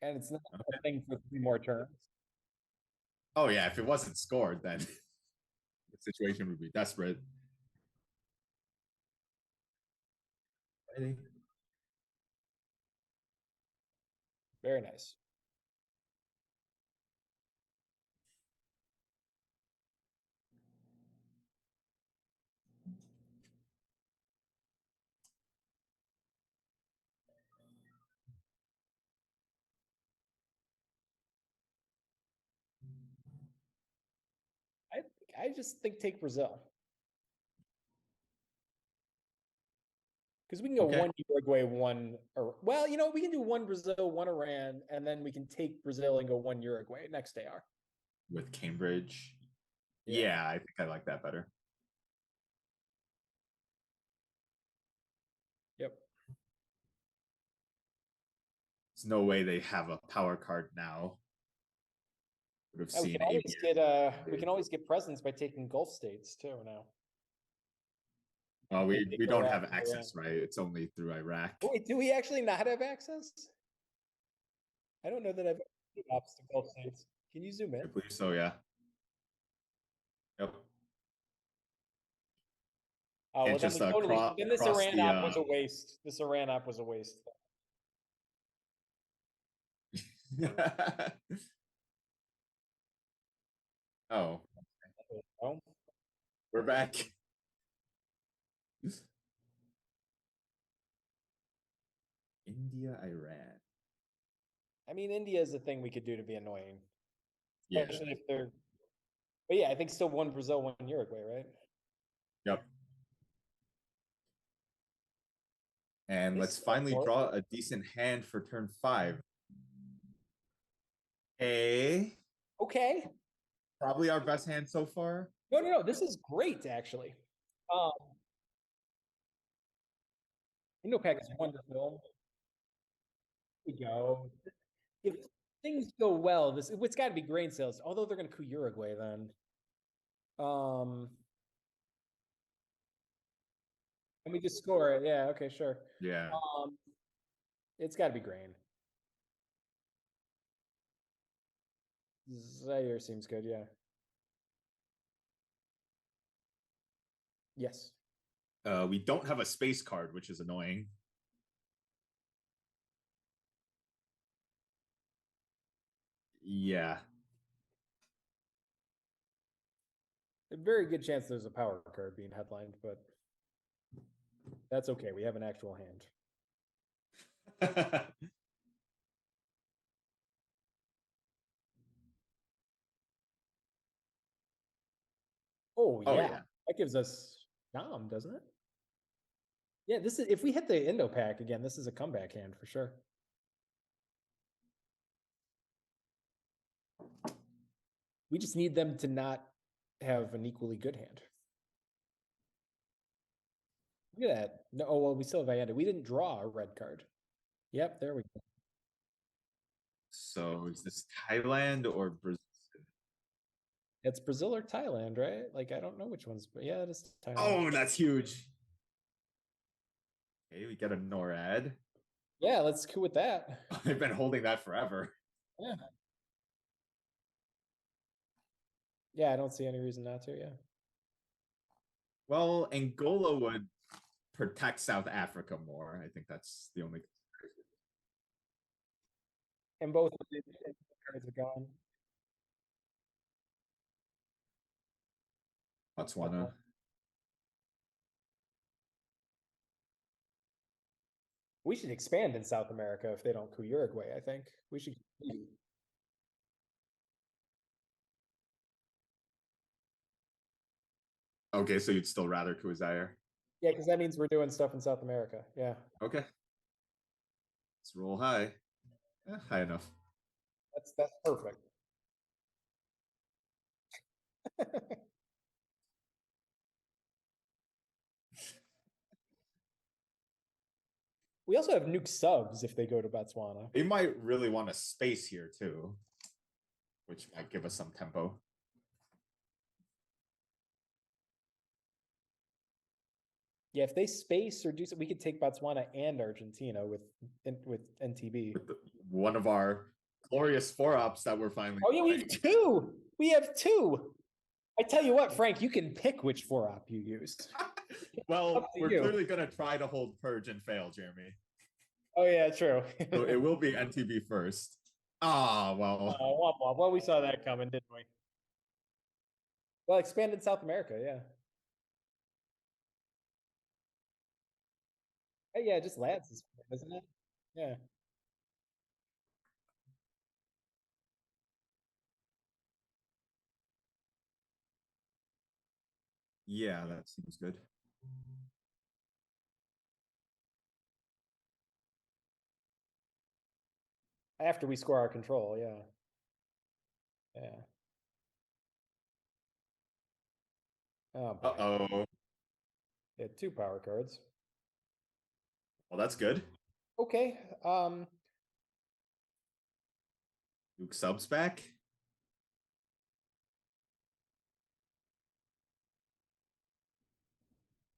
And it's not a thing for 3 more turns. Oh yeah, if it wasn't scored, then the situation would be desperate. Very nice. I just think take Brazil. Because we can go Okay. 1 Uruguay, 1 or well, we can do 1 Brazil, 1 Iran, and then we can take Brazil and go 1 Uruguay next AR. With Cambridge. Yeah. Yeah, I think I like that better. Yep. There's no way they have a power card now. Would have Yeah, we seen can always Avian. get we can always get presents by taking Gulf states too now. We don't have access, right? It's only through Iraq. Wait, do we actually not have access? I don't know that I've ops to Gulf states. Can you zoom I in? believe so, yeah. Yep. Oh, well, And then just we totally. Then this cross Iran the, op was a waste. This Iran op was a waste. Oh, Oh, we're back. India, Iran. I mean, India is a thing we could do to be annoying, Yeah. especially if they're But yeah, I think still one Brazil, one Uruguay, right? Yep. And This let's is finally more- draw a decent hand for turn 5. Okay. Probably our best hand so far. No. This is great, actually. Um, Indo-Pac is wonderful. Here we go. If things go well, it's got to be grain sales. Although they're going to coup Uruguay then. Let me just score it. Yeah. Okay. Sure. Yeah. It's got to be grain. Zaire seems good. Yeah. Yes. We don't have a space card, which is annoying. Yeah. A very good chance there's a power card being headlined, but that's okay. We have an actual hand. Oh yeah. Oh, yeah. That gives us Dom, doesn't it? Yeah, this is if we hit the Indo-Pac again, this is a comeback hand for sure. We just need them to not have an equally good hand. Look at that. No, oh well, we still have Allende. We didn't draw a red card. Yep, there we go. So is this Thailand or Brazil? It's Brazil or Thailand, right? Like I don't know which one's, but yeah, it is Thailand. Oh, that's huge. Okay, we get a NORAD. Yeah, let's go with that. I've been holding that forever. Yeah. Yeah, I don't see any reason not to. Yeah. Well, Angola would protect South Africa more. I think that's the only. And both of the cards are gone. Botswana. We should expand in South America if they don't coup Uruguay. I think we should. Okay, so you'd still rather Zaire. Yeah, because that means we're doing stuff in South America. Yeah. Okay. Let's roll high. High enough. That's perfect. We also have nuke subs if they go to Botswana. They might really want a space here too, which might give us some tempo. Yeah, if they space or do so, we could take Botswana and Argentina with NTB. With one of our glorious 4-ops that we're finally. Oh yeah, we have two. We have two. I tell you what, Frank, you can pick which 4-op you use. Well, Up to we're you. clearly gonna try to hold purge and fail, Jeremy. Oh yeah, true. So it will be NTB first. Ah, well. Womp womp. Well, we saw that coming, didn't we? Well, expanded South America, yeah. Hey, yeah, just Lads is fine, isn't it? Yeah. Yeah, that seems good. After we score our control, yeah. Yeah. Oh, boy. Uh-oh. They had two power cards. Well, that's good. Okay. Luke subs back.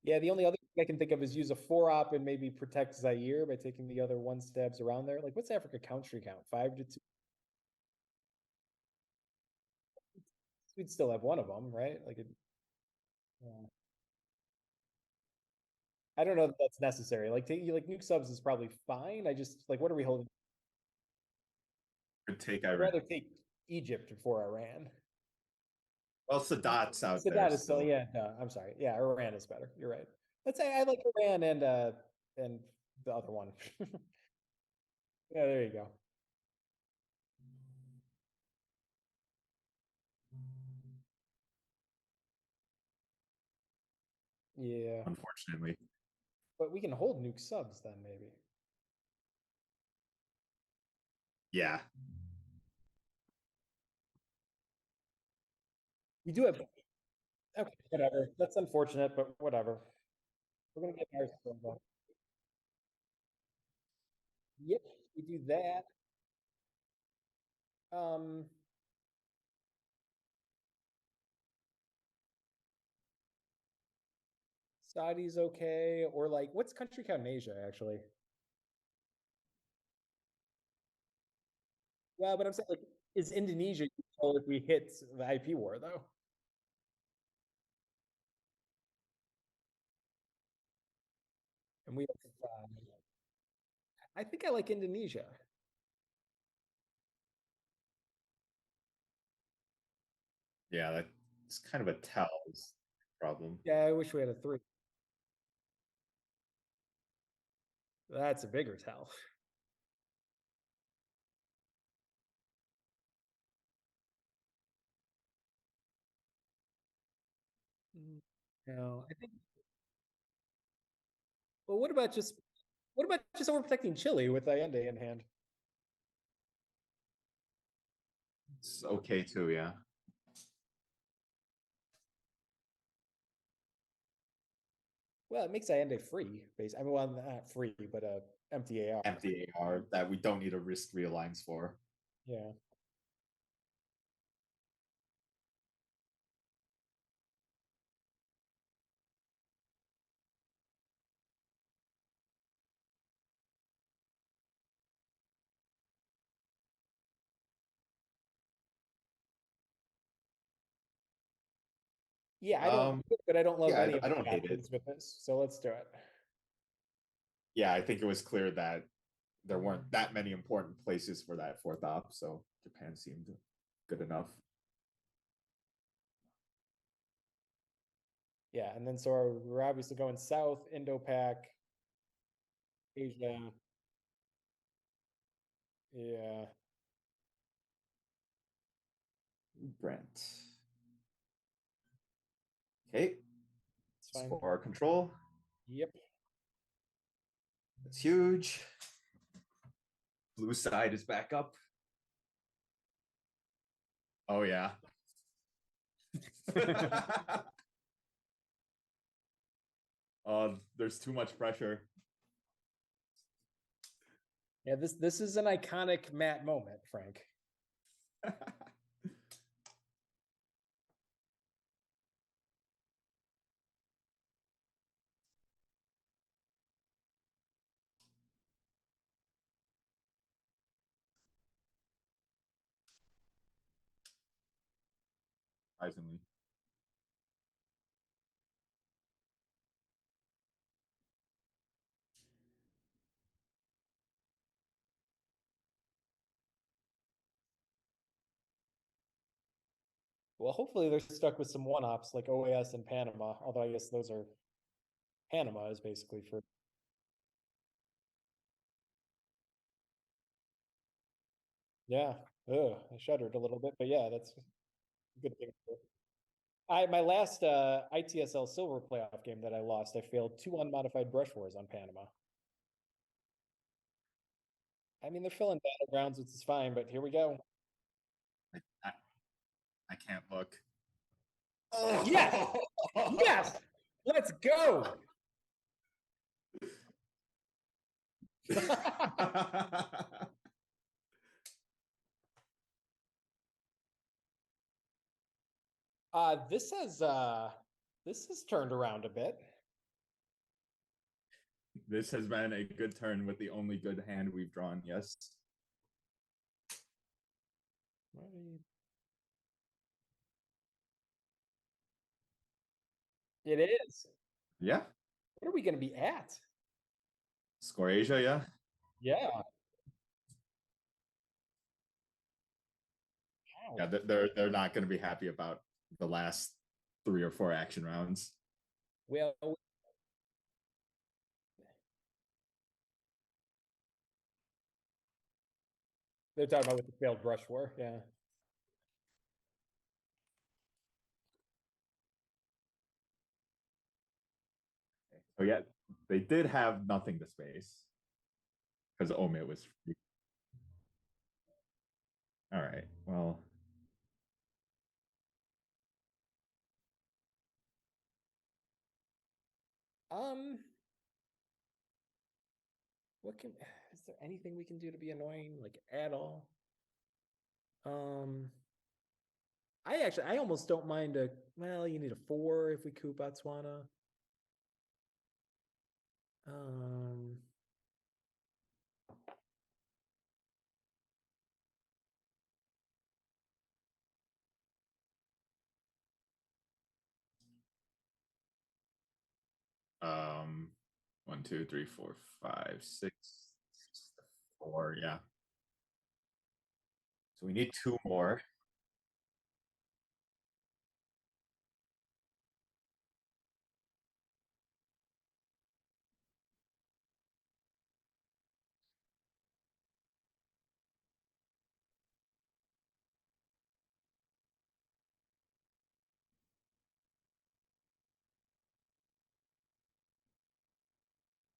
Yeah, the only other thing I can think of is use a 4-op and maybe protect Zaire by taking the other 1 stabs around there. Like, what's Africa country count? 5-2. We'd still have one of them, right? Like, I don't know that that's necessary. Like, nuke subs is probably fine. I just like, what are we holding? Could take I'd Iran. rather take Egypt before Iran. Well, Sadat's out there. Sadat is still, yeah. No, I'm sorry. Yeah, Iran is better. You're right. Let's say I like Iran and the other one. Yeah, there you go. Yeah, unfortunately. but we can hold nuke subs then maybe. Yeah. We do have. Okay, whatever. That's unfortunate, but whatever. We're gonna get ours from that. Yep, we do that. Um. Saudi's okay, or like, what's country count in Asia actually? Well, but I'm saying like, is Indonesia useful if we hit the IP war though? And we have, I think I like Indonesia. Yeah, that's kind of a Tel's problem. Yeah, I wish we had a 3. That's a bigger tell. No, I think. Well, what about just overprotecting Chile with Allende in hand? It's okay too, yeah. Well, it makes Allende free, basically. I mean, well, not free, but empty AR. Empty AR that we don't need to risk realigns for. Yeah. Yeah, I don't, but I don't love yeah, any of I the don't hate it. captains with this. So let's do it. Yeah, I think it was clear that there weren't that many important places for that fourth op, so Japan seemed good enough. Yeah, and then so we're obviously going south, Indo-Pac, Asia. Yeah. Brent. Okay. It's fine. For our control. Yep. It's huge. Blue side is back up. Oh yeah. There's too much pressure. Yeah, this is an iconic Matt moment, Frank. Surprisingly. Well, hopefully they're stuck with some one-ops like OAS and Panama, although I guess those are Panama is basically for. Yeah. Ugh, I shuddered a little bit, but yeah, that's a good thing. My last ITSL silver playoff game that I lost, I failed 2 unmodified brush wars on Panama. I mean, they're filling battlegrounds, which is fine, but here we go. I can't look. Yes! Yes! Let's go! This has turned around a bit. This has been a good turn with the only good hand we've drawn, yes. It is. Yeah. What are we going to be at? Score Asia, yeah. Yeah. Yeah, they're not going to be happy about the last 3 or 4 action rounds. Well, they're talking about with the failed brush war. Yeah. Oh yeah, they did have nothing to space because omit was free. All right, well, Um, what can is there anything we can do to be annoying, like at all? Um, I almost don't mind a well, you need a 4 if we coup Botswana. Um, um, 1, 2, 3, 4, 5, 6, 4. Yeah. So we need 2 more.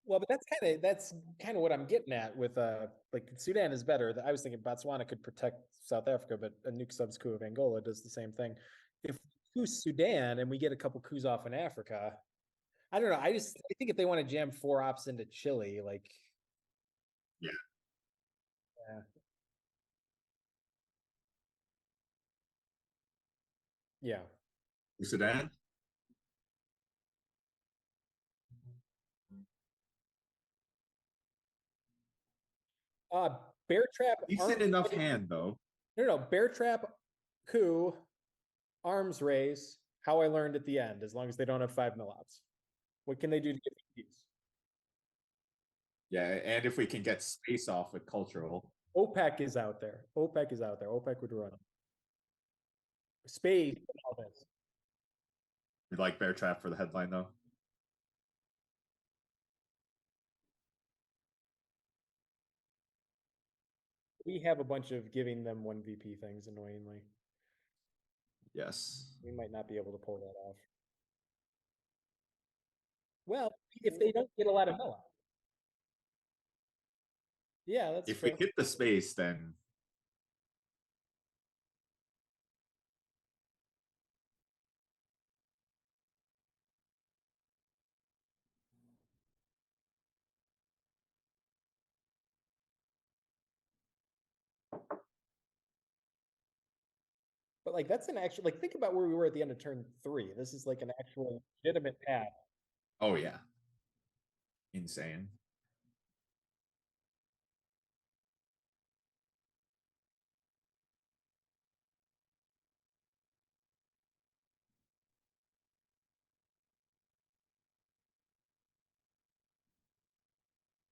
well, but that's kind of what I'm getting at with like Sudan is better. I was thinking Botswana could protect South Africa, but a nuke subs coup of Angola does the same thing. If we coup Sudan and we get a couple coups off in Africa, I don't know. I think if they want to jam 4 ops into Chile, like Yeah. yeah. Yeah. Sudan. Uh Bear Trap Decent enough hand though. No, Bear Trap, coup, arms race, how I learned at the end, as long as they don't have 5 mil ops. What can they do to get these? Yeah, and if we can get space off with cultural. OPEC is out there. OPEC is out there. OPEC would run. Space, all this. We like Bear Trap for the headline though. We have a bunch of giving them 1 VP things, annoyingly. Yes. We might not be able to pull that off. Well, if they don't get a lot of mill. Yeah, that's If fair. we hit the space, then But like that's an actual like think about where we were at the end of turn 3. This is like an actual legitimate path. oh yeah. Insane.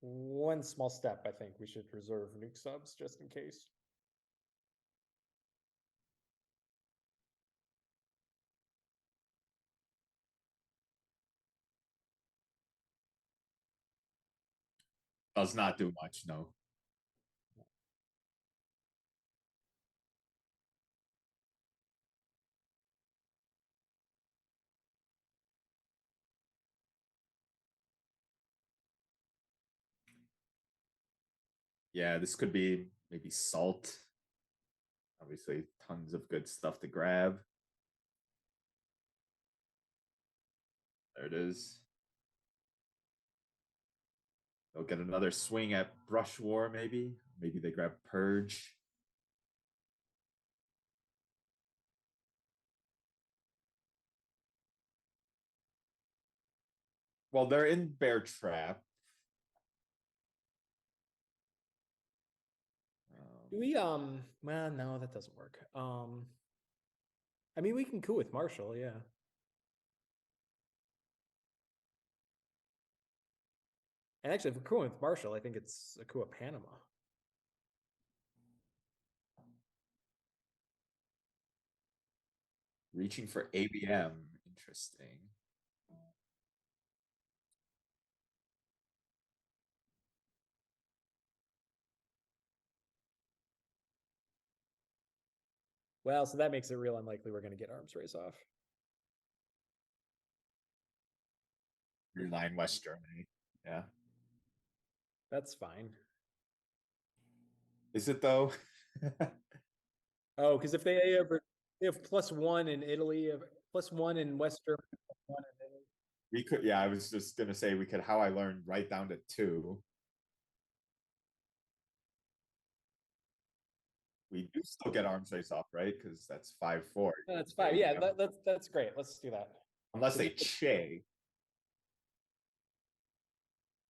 One small step, I think we should reserve nuke subs just in case. Does not do much, no. Yeah, this could be maybe salt. Obviously, tons of good stuff to grab. There it is. They'll get another swing at Brush War, maybe. Maybe they grab Purge. Well, they're in Bear Trap. Do we well no, that doesn't work. I mean we can coup with Marshall, yeah. And actually if we're cooing with Marshall, I think it's a coup of Panama. Reaching for ABM. Interesting. Well, so that makes it real unlikely we're gonna get arms race off. line West Germany. Yeah. That's fine. Is it though? Oh, because if they have +1 in Italy, +1 in West Germany, +1 in Italy. We could, yeah, I was just gonna say we could how I learned right down to 2. We do still get arms race off, right? Because that's 5-4. That's fine. Yeah, that's great. Let's do that. Unless So they just- che.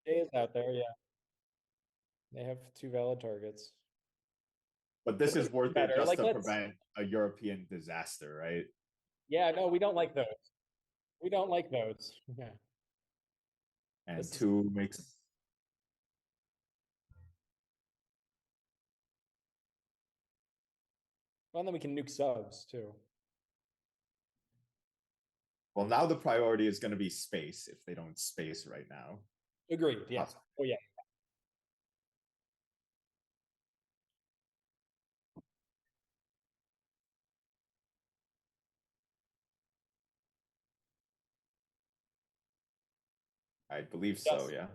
Jay is out there, yeah. They have 2 valid targets. But this is worth it Better. just Like, to let's- prevent a European disaster, right? Yeah, no, we don't like those. We don't like those. Yeah. And This is- 2 makes Well, then we can nuke subs too. well, now the priority is going to be space if they don't space right now. Agreed. Yeah. Awesome. Oh yeah. I believe so, Yes. yeah.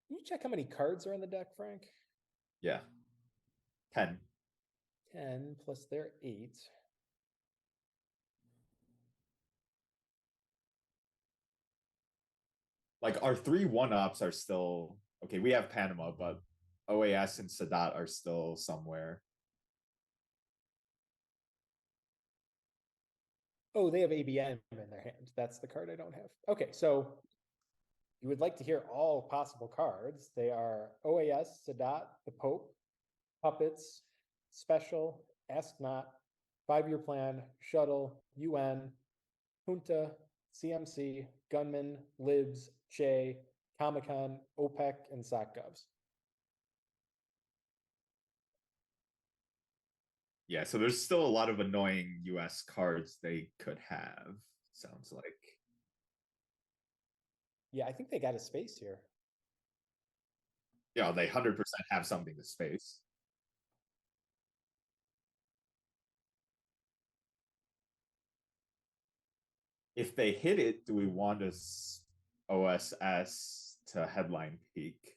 Can you check how many cards are on the deck, Frank? Yeah. 10. 10 plus their 8. Like our 3 1-ups are still okay. We have Panama, but OAS and Sadat are still somewhere. Oh, they have ABM in their hand. That's the card I don't have. Okay, so you would like to hear all possible cards. They are OAS, Sadat, the Pope, Puppets, Special, Ask Not, 5-Year Plan, Shuttle, UN, Junta, CMC, Gunman, Libs, Che, Comic-Con, OPEC, and SOCGovs. Yeah, so there's still a lot of annoying US cards they could have, sounds like. Yeah, I think they got a space here. Yeah, they 100% have something to space. If they hit it, do we want to OSS to headline peak?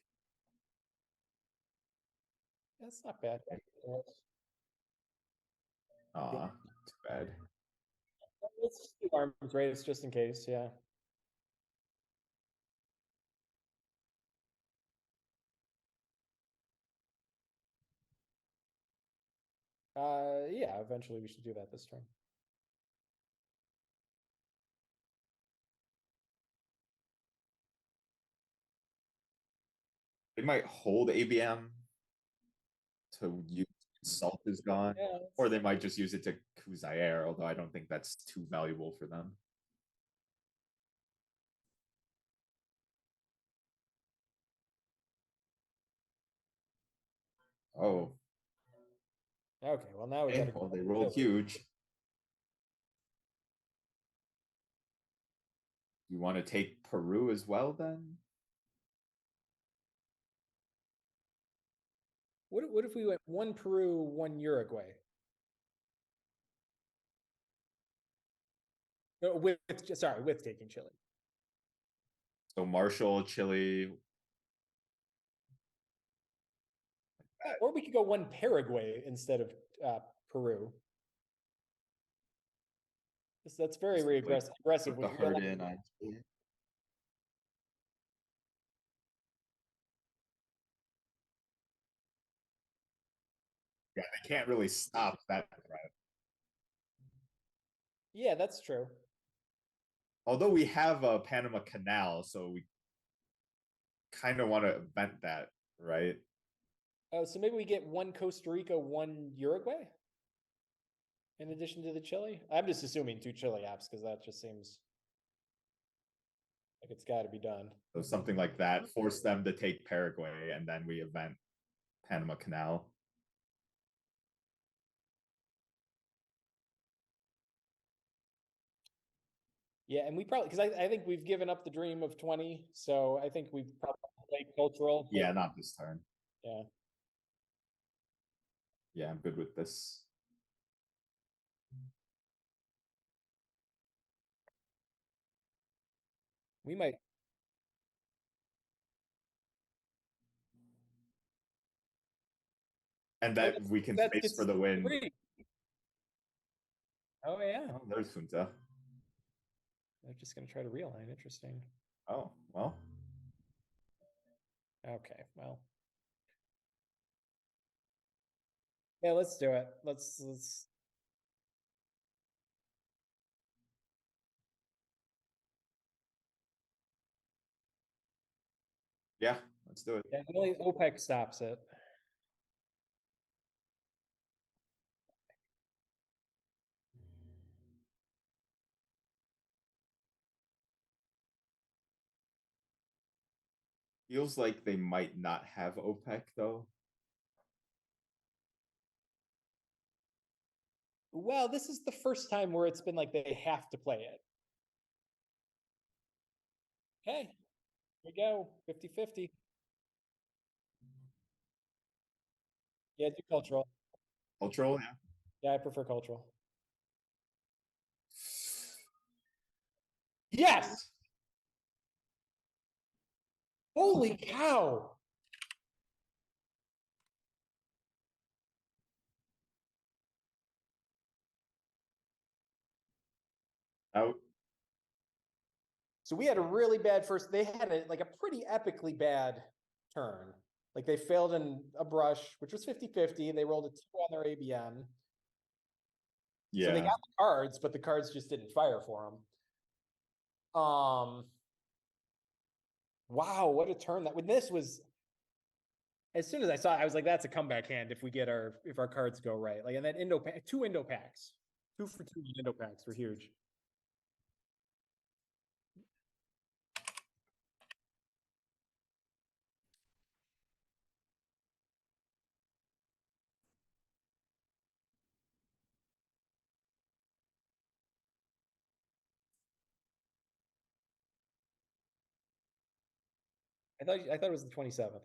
That's not bad. Aw, too bad. Let's just do arms race just in case, yeah. Yeah, eventually we should do that this turn. They might hold ABM to use Salt is gone. Yeah, Or they might just use it to Kuzair, although I don't think that's too valuable for them. Oh, okay, well now we okay, gotta go. well, they rolled huge. You want to take Peru as well then? What if we went 1 Peru, 1 Uruguay? No, with taking Chile. So Marshall, Chile. Or we could go 1 Paraguay instead of Peru. That's very, very aggressive. Put We the could go herd like- in on Chile. Yeah, they can't really stop that threat. Yeah, that's true. Although we have a Panama Canal, so we kind of want to event that, right? Oh, so maybe we get 1 Costa Rica, 1 Uruguay? In addition to the Chile? I'm just assuming 2 Chile apps because that just seems like it's got to be done. So something like that, force them to take Paraguay, and then we event Panama Canal. Yeah, and we probably because I think we've given up the dream of 20, so I think we've probably played cultural. but- Yeah, not this turn. Yeah. Yeah, I'm good with this. We might, And that we can that space gets for the win. 3. Oh, yeah. Oh, there's Junta. They're just gonna try to realign. Interesting. Oh, well. Okay, well. Yeah, let's do it. Let's. Yeah, let's do it. Yeah, only OPEC stops it. Feels like they might not have OPEC though. Well, this is the first time where it's been like they have to play it. Okay, here we go, 50-50. Yeah, do cultural. Cultural, yeah. Yeah, I prefer cultural. Yes! Holy cow! Out. So we had a really bad first. They had like a pretty epically bad turn. Like they failed in a brush, which was 50-50. They rolled a 2 on their ABM. So they Yeah. got the cards, but the cards just didn't fire for them. Wow, what a turn that when this was. As soon as I saw it, I was like, that's a comeback hand if we get if our cards go right. Like, and that pack, 2 Indo packs. 2 for 2 Indo packs were huge. I thought it was the 27th.